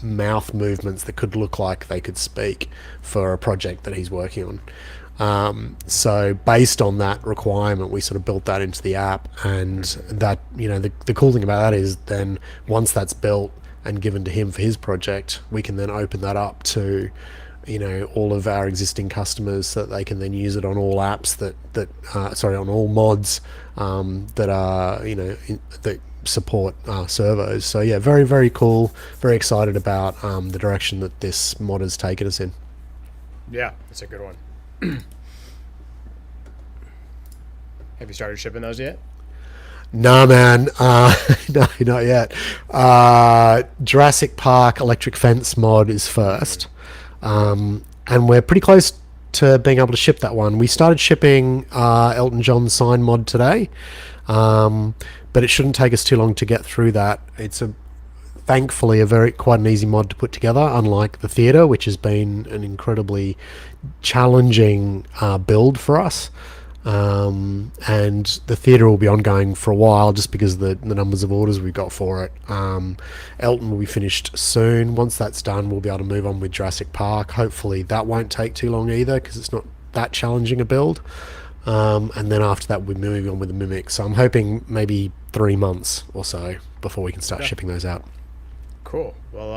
mouth movements that could look like they could speak for a project that he's working on. So based on that requirement, we sort of built that into the app, and that, you know, the cool thing about that is then once that's built and given to him for his project, we can then open that up to, you know, all of our existing customers so that they can then use it on all apps on all mods that are, you know, that support servos. So yeah, very, very cool. Very excited about the direction that this mod has taken us in. Yeah, it's a good one. Have you started shipping those yet? Nah, man. No, not yet. Jurassic Park Electric Fence mod is first. And we're pretty close to being able to ship that one. We started shipping Elton John's sign mod today, but it shouldn't take us too long to get through that. It's thankfully quite an easy mod to put together, unlike the theatre, which has been an incredibly challenging build for us. and the theatre will be ongoing for a while just because of the numbers of orders we've got for it. Elton will be finished soon. Once that's done, we'll be able to move on with Jurassic Park. Hopefully that won't take too long either, because it's not that challenging a build. And then after that, we'll be moving on with the Mimic. So I'm hoping maybe 3 months or so before we can start shipping those out. Cool. Well,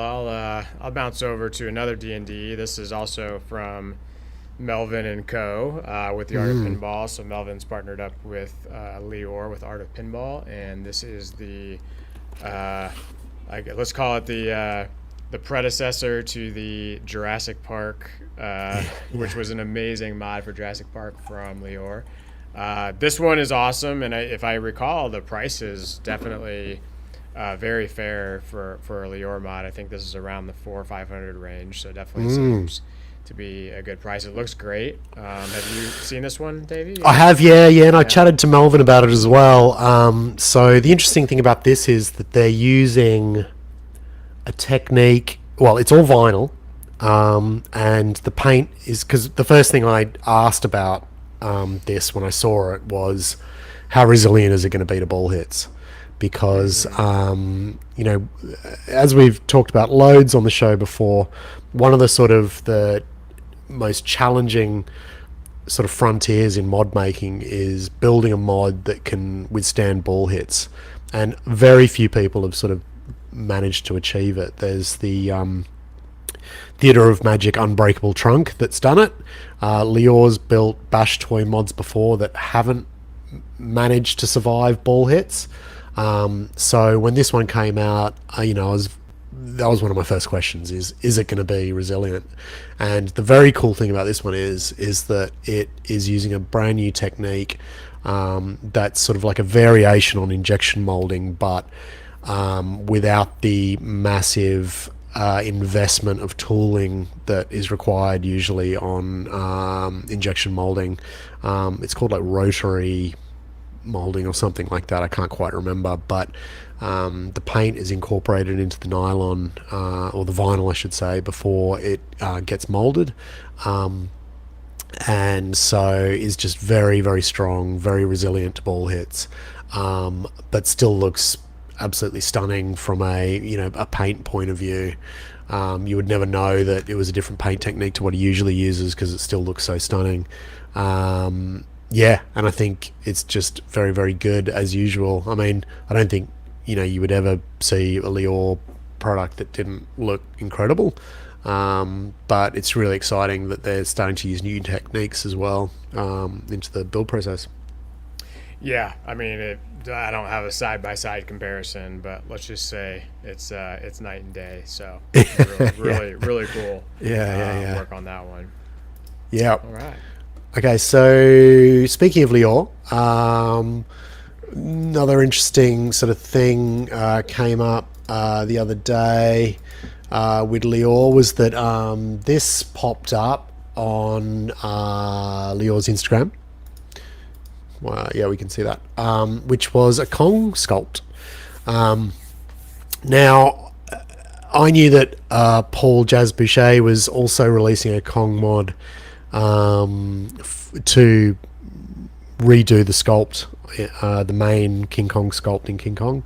I'll bounce over to another D&D. This is also from Melvin and Co. With the Art of Pinball. So Melvin's partnered up with Lior with Art of Pinball, and this is the let's call it the predecessor to the Jurassic Park, which was an amazing mod for Jurassic Park from Lior. This one is awesome, and if I recall, the price is definitely very fair for a Lior mod. I think this is around the $400 or $500 range, so definitely seems to be a good price. It looks great. Have you seen this one, Davey? I have, yeah, and I chatted to Melvin about it as well. So the interesting thing about this is that they're using a technique. Well, it's all vinyl, and the paint is, because the first thing I asked about this when I saw it was how resilient is it going to be to ball hits? Because as we've talked about loads on the show before, one of the sort of the most challenging sort of frontiers in mod making is building a mod that can withstand ball hits, and very few people have sort of managed to achieve it. There's the Theatre of Magic Unbreakable Trunk that's done it. Lior's built bash toy mods before that haven't managed to survive ball hits. So when this one came out, that was one of my first questions: is it going to be resilient? And the very cool thing about this one is that it is using a brand new technique that's sort of like a variation on injection molding, but without the massive investment of tooling that is required usually on injection molding. It's called like rotary molding or something like that. I can't quite remember, but the paint is incorporated into the nylon or the vinyl, I should say, before it gets molded, and so is just very, very strong, very resilient to ball hits, but still looks absolutely stunning from a paint point of view. You would never know that it was a different paint technique to what he usually uses because it still looks so stunning. And I think it's just very, very good as usual. I mean, I don't think you would ever see a Lior product that didn't look incredible, but it's really exciting that they're starting to use new techniques as well into the build process. Yeah, I mean, I don't have a side-by-side comparison, but let's just say it's night and day. So really cool. Work on that one. Yeah. All right. Okay, so speaking of Lior, another interesting sort of thing came up the other day with Lior was that this popped up on Lior's Instagram. Well, yeah, we can see that, which was a Kong sculpt. Now, I knew that Paul Jazz Boucher was also releasing a Kong mod to redo the sculpt, the main King Kong sculpt in King Kong,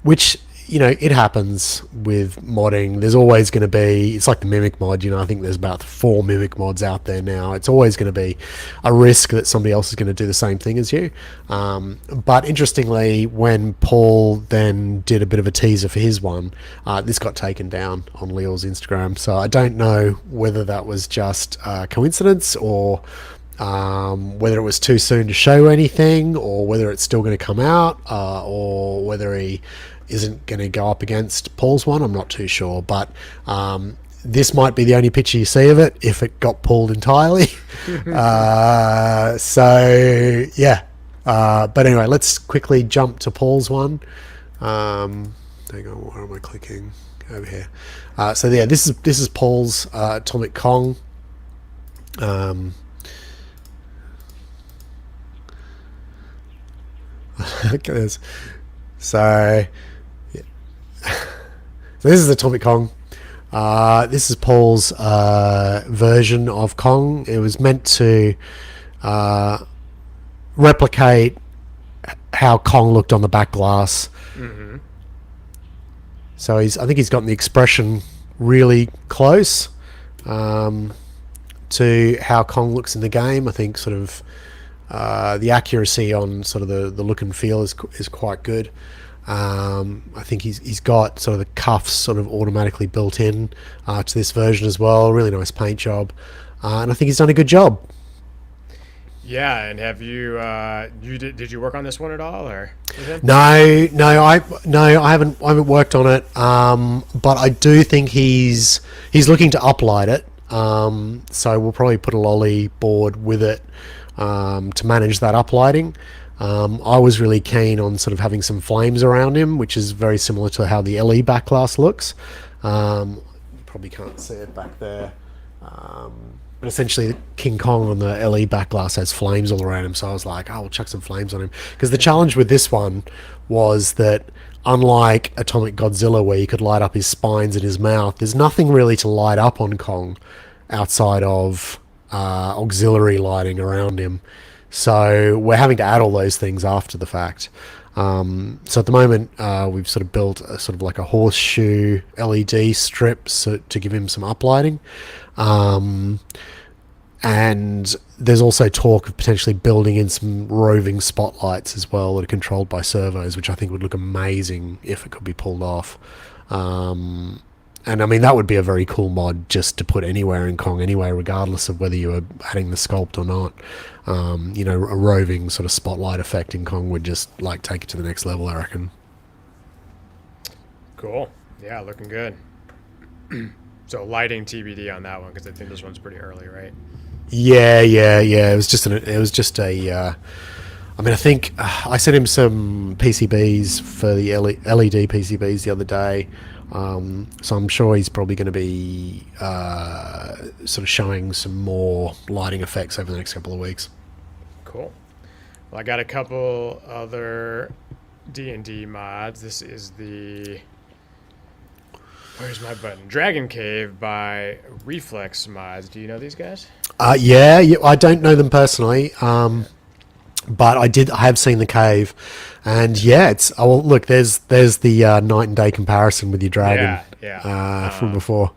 which it happens with modding. There's always going to be, it's like the Mimic mod, I think there's about 4 Mimic mods out there now. It's always going to be a risk that somebody else is going to do the same thing as you. But interestingly, when Paul then did a bit of a teaser for his one, this got taken down on Lior's Instagram. So I don't know whether that was just coincidence or whether it was too soon to show anything, or whether it's still going to come out, or whether he isn't going to go up against Paul's one. I'm not too sure, but this might be the only picture you see of it if it got pulled entirely. So yeah, but anyway, let's quickly jump to Paul's one. Hang on, where am I clicking? Over here. So yeah, this is Paul's Atomic Kong. Look at this. So this is Atomic Kong. This is Paul's version of Kong. It was meant to replicate how Kong looked on the back glass. Mm-hmm. So I think he's gotten the expression really close to how Kong looks in the game. I think sort of the accuracy on sort of the look and feel is quite good. I think he's got sort of the cuffs sort of automatically built in to this version as well. Really nice paint job, and I think he's done a good job. Yeah, and have you did you work on this one at all, or? No, I haven't worked on it. But I do think he's looking to uplight it. So we'll probably put a lolly board with it to manage that uplighting. I was really keen on sort of having some flames around him, which is very similar to how the LE back glass looks. Probably can't see it back there. But essentially, King Kong on the LE back glass has flames all around him, so I was like, oh, we'll chuck some flames on him. Because the challenge with this one was that, unlike Atomic Godzilla, where you could light up his spines and his mouth, there's nothing really to light up on Kong outside of auxiliary lighting around him. So we're having to add all those things after the fact. So at the moment, we've sort of built a sort of like a horseshoe LED strip to give him some uplighting. And there's also talk of potentially building in some roving spotlights as well that are controlled by servos, which I think would look amazing if it could be pulled off. And I mean, that would be a very cool mod just to put anywhere in Kong anyway, regardless of whether you were adding the sculpt or not. A roving sort of spotlight effect in Kong would just like take it to the next level, I reckon. Cool. Yeah, looking good. So lighting TBD on that one, because I think this one's pretty early, right? Yeah. It was just I mean, I think I sent him some PCBs for the LED PCBs the other day. So I'm sure he's probably going to be sort of showing some more lighting effects over the next couple of weeks. Cool. Well, I got a couple other D&D mods. This is the... Where's my button? Dragon Cave by Reflex Mods. Do you know these guys? Yeah, I don't know them personally, but I have seen the cave, and yeah, it's look, there's the night and day comparison with your dragon, from before.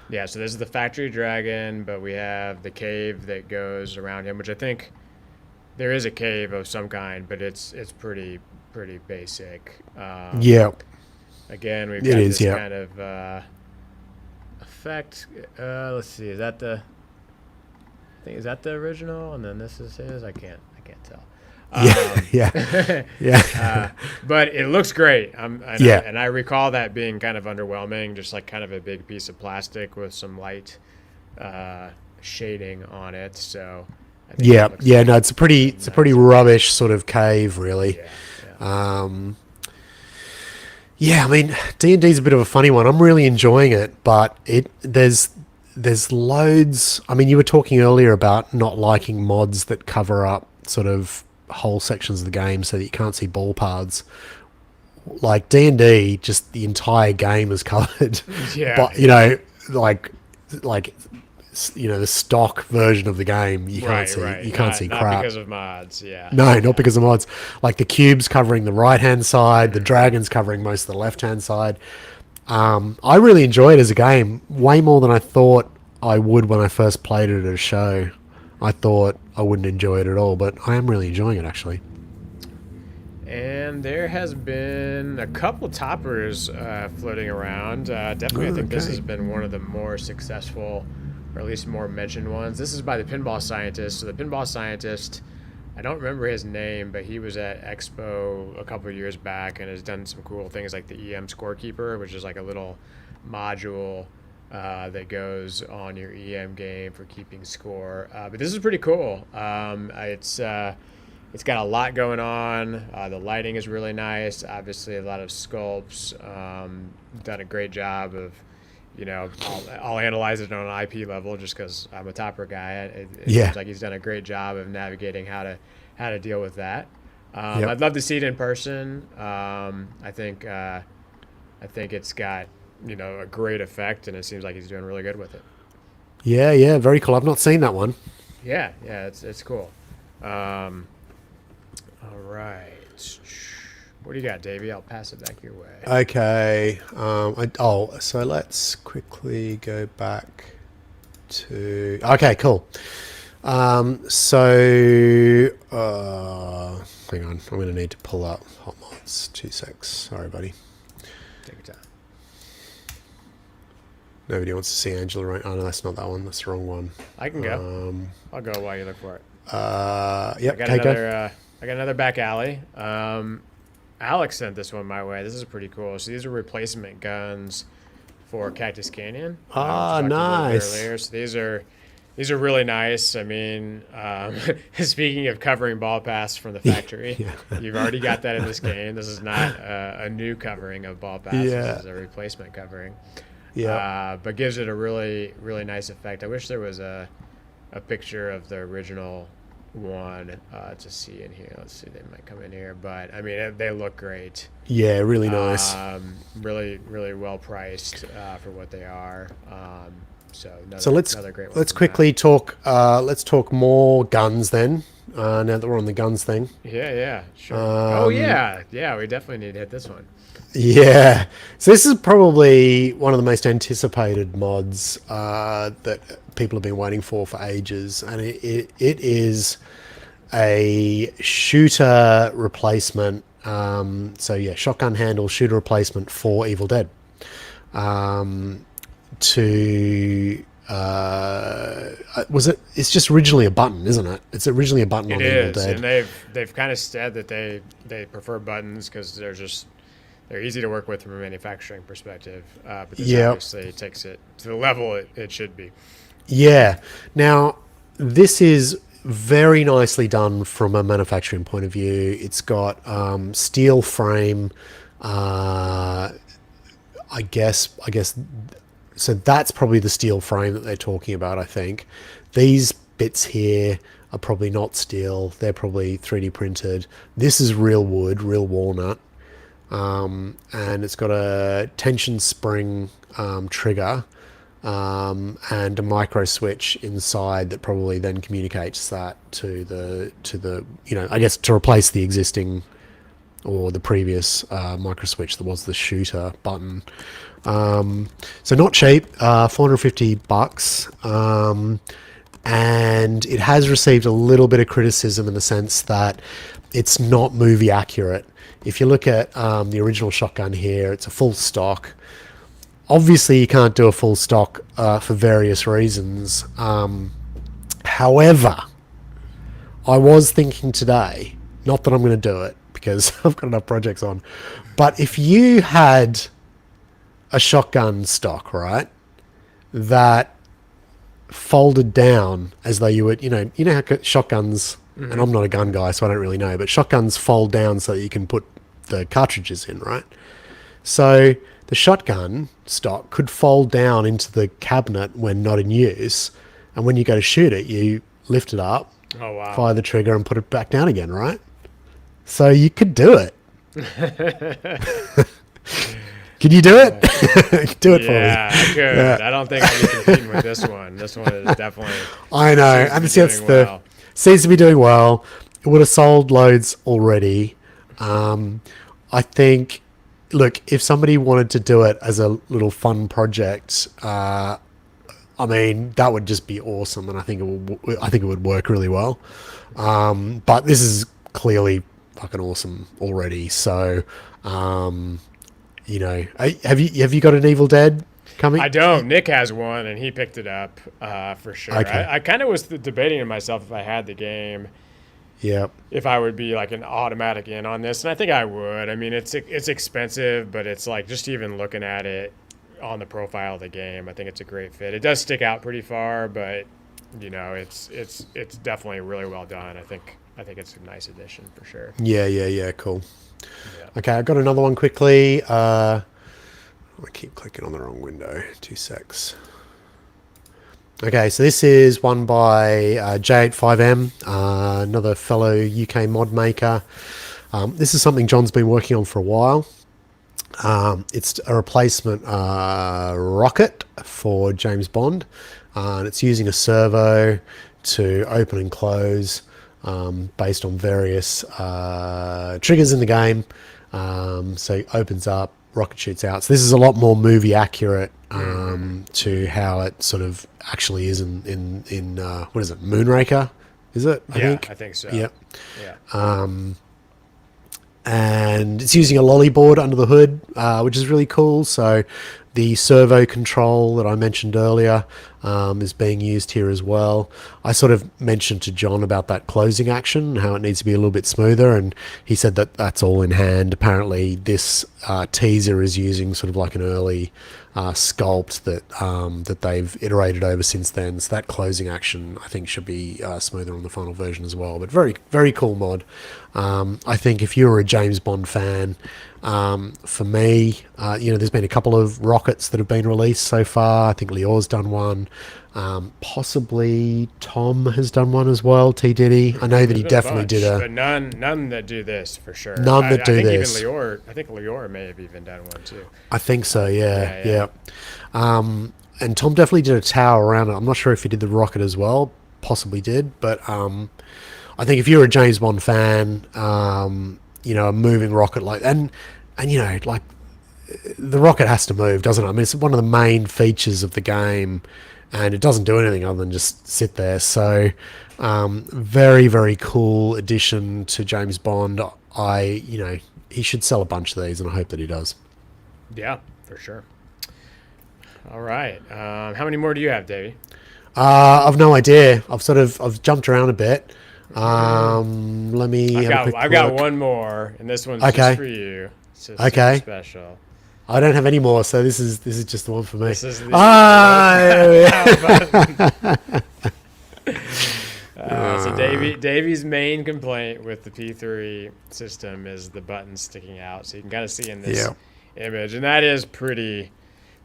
Yeah, so this is the factory dragon, but we have the cave that goes around him, which I think there is a cave of some kind, but it's pretty basic. Yeah. Again, we've got this kind of effect. Let's see, is that the? I think is that the original, and then this is his. I can't tell. Yeah. But it looks great. And I recall that being kind of underwhelming, just like kind of a big piece of plastic with some light shading on it. So. I think no, it's a pretty rubbish sort of cave, really. Yeah, I mean, D&D is a bit of a funny one. I'm really enjoying it, but there's loads. I mean, you were talking earlier about not liking mods that cover up sort of whole sections of the game so that you can't see ball paths. Like D&D, just the entire game is covered. Yeah. But the stock version of the game, you can't see. You can't see crap. Not because of mods. Yeah. No, not because of mods. Like the cube's covering the right-hand side, the dragon's covering most of the left-hand side. I really enjoy it as a game, way more than I thought I would when I first played it at a show. I thought I wouldn't enjoy it at all, but I am really enjoying it, actually. And there has been a couple toppers floating around. Definitely, I think this has been one of the more successful, or at least more mentioned ones. This is by the Pinball Scientist. So the Pinball Scientist, I don't remember his name, but he was at Expo a couple of years back and has done some cool things like the EM Scorekeeper, which is like a little module that goes on your EM game for keeping score. But this is pretty cool. It's got a lot going on. The lighting is really nice. Obviously, a lot of sculpts. Done a great job of, I'll analyze it on an IP level just because I'm a topper guy. It seems like he's done a great job of navigating how to deal with that. I'd love to see it in person. I think it's got a great effect, and it seems like he's doing really good with it. Yeah, very cool. I've not seen that one. Yeah, it's cool. All right. What do you got, Davey? I'll pass it back your way. Okay. So let's quickly go back to. Okay, cool. Hang on. I'm going to need to pull up hot mods. 2 secs. Sorry, buddy. Take your time. Nobody wants to see Angela right. Oh no, that's not that one. That's the wrong one. I can go. I'll go while you look for it. Yep. I got another back alley. Alex sent this one my way. This is pretty cool. So these are replacement guns for Cactus Canyon. Nice. Earlier. So these are really nice. I mean, speaking of covering ball pass from the factory, you've already got that in this game. This is not a new covering of ball pass. This is a replacement covering. Yeah. But gives it a really, really nice effect. I wish there was a picture of the original one to see in here. Let's see, they might come in here. But, I mean, they look great. Yeah, really nice. Really, really well priced for what they are. So another great one. Let's quickly talk. Let's talk more guns then. Now that we're on the guns thing. Yeah, sure. Yeah. We definitely need to hit this one. Yeah. So this is probably one of the most anticipated mods that people have been waiting for ages, and it is a shooter replacement. Shotgun handle shooter replacement for Evil Dead. It's just originally a button, isn't it? It's originally a button on Evil Dead. And they've kind of said that they prefer buttons because they're easy to work with from a manufacturing perspective. But this obviously takes it to the level it should be. Yeah. Now, this is very nicely done from a manufacturing point of view. It's got steel frame. I guess. So that's probably the steel frame that they're talking about, I think. These bits here are probably not steel. They're probably 3D printed. This is real wood, real walnut. And it's got a tension spring trigger and a micro switch inside that probably then communicates that to the I guess to replace the existing or the previous micro switch that was the shooter button. So not cheap, $450, and it has received a little bit of criticism in the sense that it's not movie accurate. If you look at the original shotgun here, it's a full stock. Obviously, you can't do a full stock for various reasons. However, I was thinking today, not that I'm going to do it because I've got enough projects on, but if you had a shotgun stock, right, that folded down as though you would, you know how shotguns, and I'm not a gun guy, so I don't really know, but shotguns fold down so that you can put the cartridges in, right? So the shotgun stock could fold down into the cabinet when not in use, and when you go to shoot it, you lift it up, fire the trigger, and put it back down again, right? So you could do it. Can you do it? Do it for me. Yeah, I could. Yeah. I don't think I'll be competing with this one. This one is definitely. I know, and seems to be doing well. It would have sold loads already. I think. Look, if somebody wanted to do it as a little fun project, I mean, that would just be awesome, and I think it would work really well. But this is clearly fucking awesome already. So. Have you got an Evil Dead coming? I don't. Nick has one, and he picked it up for sure. Okay. I kind of was debating to myself if I had the game, if I would be like an automatic in on this, and I think I would. I mean, it's expensive, but it's like just even looking at it on the profile of the game, I think it's a great fit. It does stick out pretty far, but it's definitely really well done. I think it's a nice addition for sure. Yeah. Cool. Yeah. Okay, I got another one quickly. I keep clicking on the wrong window. 2 secs. Okay, so this is one by J85M, another fellow UK mod maker. This is something John's been working on for a while. It's a replacement rocket for James Bond, and it's using a servo to open and close. based on various triggers in the game. So it opens up, rocket shoots out. So this is a lot more movie accurate to how it sort of actually is in what is it, Moonraker? Is it? I think so. Yep. Yeah. And it's using a lolly board under the hood, which is really cool. So the servo control that I mentioned earlier is being used here as well. I sort of mentioned to John about that closing action, how it needs to be a little bit smoother, and he said that that's all in hand. Apparently this teaser is using sort of like an early sculpt that they've iterated over since then. So that closing action, I think, should be smoother on the final version as well. But very, very cool mod. I think if you're a James Bond fan, for me, there's been a couple of rockets that have been released so far. I think Lior's done one. Possibly Tom has done one as well. T Diddy. I know that he definitely did but none that do this for sure. None that do I think this. Even Lior. I think Lior may have even done one too. I think so. Yeah. And Tom definitely did a tower around it. I'm not sure if he did the rocket as well. Possibly did, but I think if you're a James Bond fan, a moving rocket like like the rocket has to move, doesn't it? I mean, it's one of the main features of the game, and it doesn't do anything other than just sit there. So, very, very cool addition to James Bond. He should sell a bunch of these, and I hope that he does. Yeah, for sure. All right. How many more do you have, Davey? I've no idea. I've jumped around a bit. Let me. I've got one more, and this one's just for you. It's just super special. I don't have any more, so this is just the one for me. So Davey's main complaint with the P3 system is the buttons sticking out, so you can kind of see in this image, and that is pretty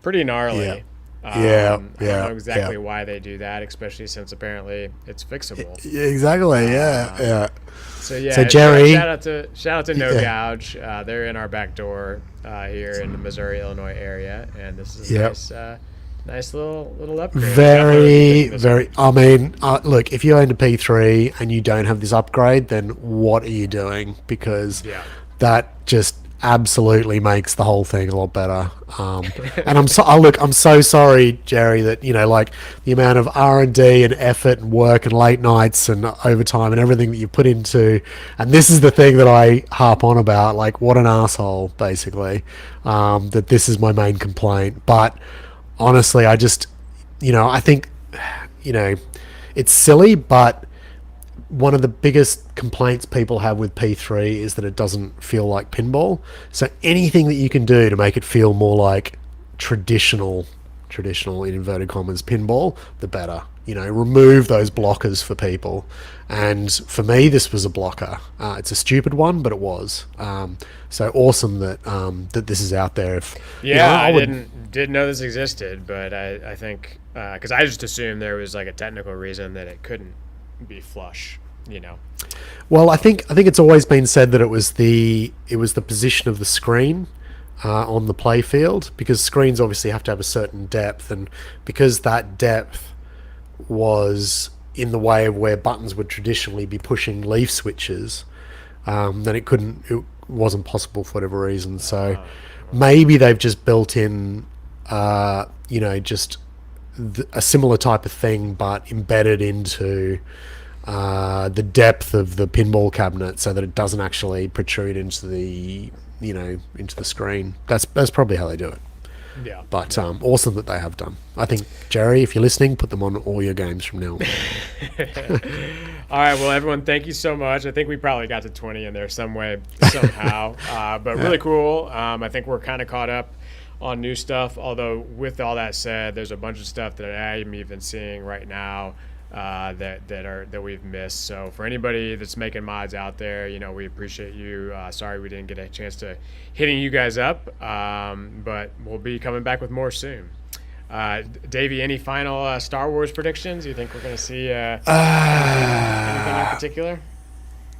gnarly. I don't know exactly why they do that, especially since apparently it's fixable. Exactly. Yeah. So Jerry, shout out to No Gouge. They're in our back door here in the Missouri, Illinois area, and this is a nice little upgrade. Very. I mean, look, if you own a P3 and you don't have this upgrade, then what are you doing? Because that just absolutely makes the whole thing a lot better. And I'm so sorry, Jerry, that the amount of R&D and effort and work and late nights and overtime and everything that you put into, and this is the thing that I harp on about, like, what an asshole, basically, that this is my main complaint. But honestly, I just I think it's silly, but one of the biggest complaints people have with P3 is that it doesn't feel like pinball. So anything that you can do to make it feel more like traditional in inverted commas pinball, the better. Remove those blockers for people. And for me, this was a blocker. It's a stupid one, but it was. So awesome that this is out there. I didn't know this existed, but I think because I just assumed there was like a technical reason that it couldn't be flush. Well, I think it's always been said that it was the position of the screen on the play field, because screens obviously have to have a certain depth, and because that depth was in the way of where buttons would traditionally be pushing leaf switches, then it wasn't possible for whatever reason. So maybe they've just built in just a similar type of thing, but embedded into the depth of the pinball cabinet, so that it doesn't actually protrude into the screen. That's probably how they do it. Yeah. But awesome that they have done. I think, Jerry, if you're listening, put them on all your games from now on. All right, well, everyone, thank you so much. I think we probably got to 20 in there some way, somehow. But really cool. I think we're kind of caught up on new stuff, although with all that said, there's a bunch of stuff that I'm even seeing right now that we've missed. So for anybody that's making mods out there, we appreciate you. Sorry we didn't get a chance to hitting you guys up, but we'll be coming back with more soon. Davey, any final Star Wars predictions? You think we're going to see anything in particular?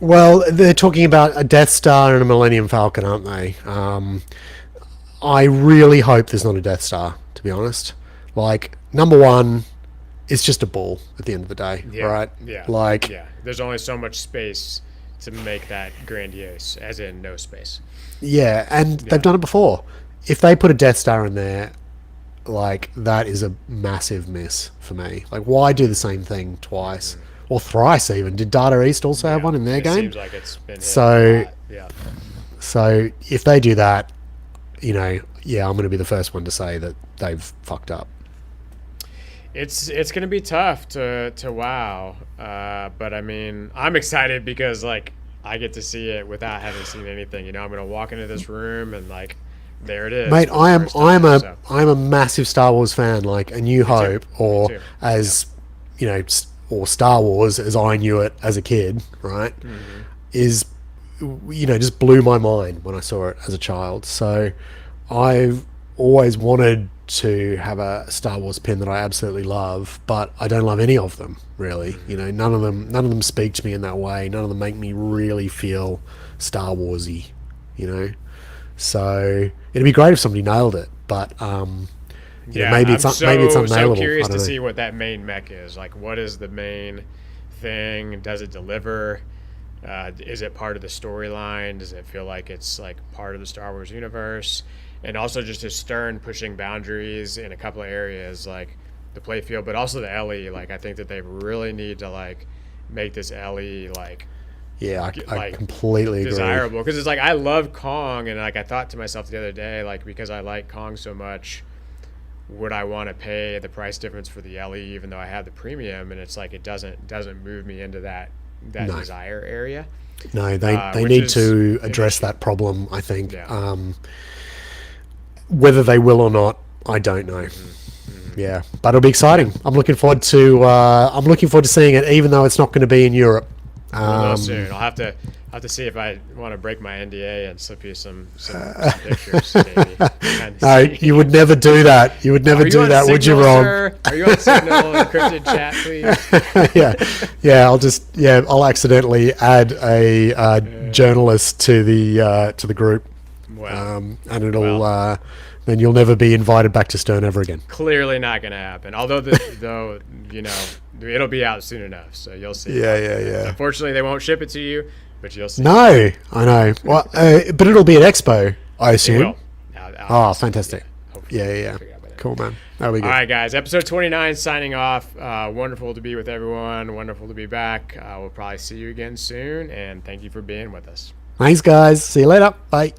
Well, they're talking about a Death Star and a Millennium Falcon, aren't they? I really hope there's not a Death Star, to be honest. Like, number one, it's just a ball at the end of the day, Yeah, right? yeah, Like, yeah. There's only so much space to make that grandiose, as in no space. yeah, and Yeah. they've done it before. If they put a Death Star in there, like, that is a massive miss for me. Like, why do the same thing twice or thrice even? Did Data East also have Yeah, one in their it game? seems like it's been hit a So, lot. Yeah. so if they do that, you know, yeah, I'm going to be the first one to say that they've fucked up. It's going to be tough to wow, but I mean, I'm excited because like I get to see it without having seen anything. You know, I'm going to walk into this room and like there it is, Mate, for the first time, so. I'm a massive Star Wars fan. Like A New Hope, or too. as you know, or Star Wars as I knew it as a kid, right? Is, you know, just blew my mind when I saw it as a child. So I've always wanted to have a Star Wars pin that I absolutely love, but I don't love any of them really. You know, none of them speak to me in that way. None of them make me really feel Star Warsy. You know, so it'd be great if somebody nailed it, but you know, maybe it's unnailable. So curious I to don't know. see what that main mech is. Like, what is the main thing? Does it deliver? Is it part of the storyline? Does it feel like it's like part of the Star Wars universe? And also just his stern pushing boundaries in a couple of areas, like the playfield, but also the LE. Like, I think that they really need to like make this LE like Yeah, I completely agree. desirable, because it's like I love Kong, and like I thought to myself the other day, like because I like Kong so much, would I want to pay the price difference for the LE even though I have the premium? And it's like it doesn't move me into that No. desire area. No, they Which need is to an address issue. that problem, I think. Yeah. Whether they will or not, I don't know. Yeah, but it'll be exciting. I'm looking forward to seeing it, even though it's not going to be in Europe. We'll know soon. I'll have to see if I want to break my NDA and slip you some pictures. Maybe. No, you would never do that. You would never do that, would you, Ron? Sir? Are you on Signal encrypted chat, please? I'll accidentally add a journalist to the group, Well, and it'll then you'll never be invited back to Stern ever again. clearly not going to happen. Although though you know it'll be out soon enough, so you'll see. Yeah. Unfortunately, they won't ship it to you, but you'll see. No, I know. Well, but it'll be at Expo, I It assume. will. Oh, fantastic. Hopefully. Yeah. Figure out by then. Cool, man. That'll be good. All right, guys. Episode 29 signing off. Wonderful to be with everyone. Wonderful to be back. We'll probably see you again soon, and thank you for being with us. Thanks, guys. See you later. Bye.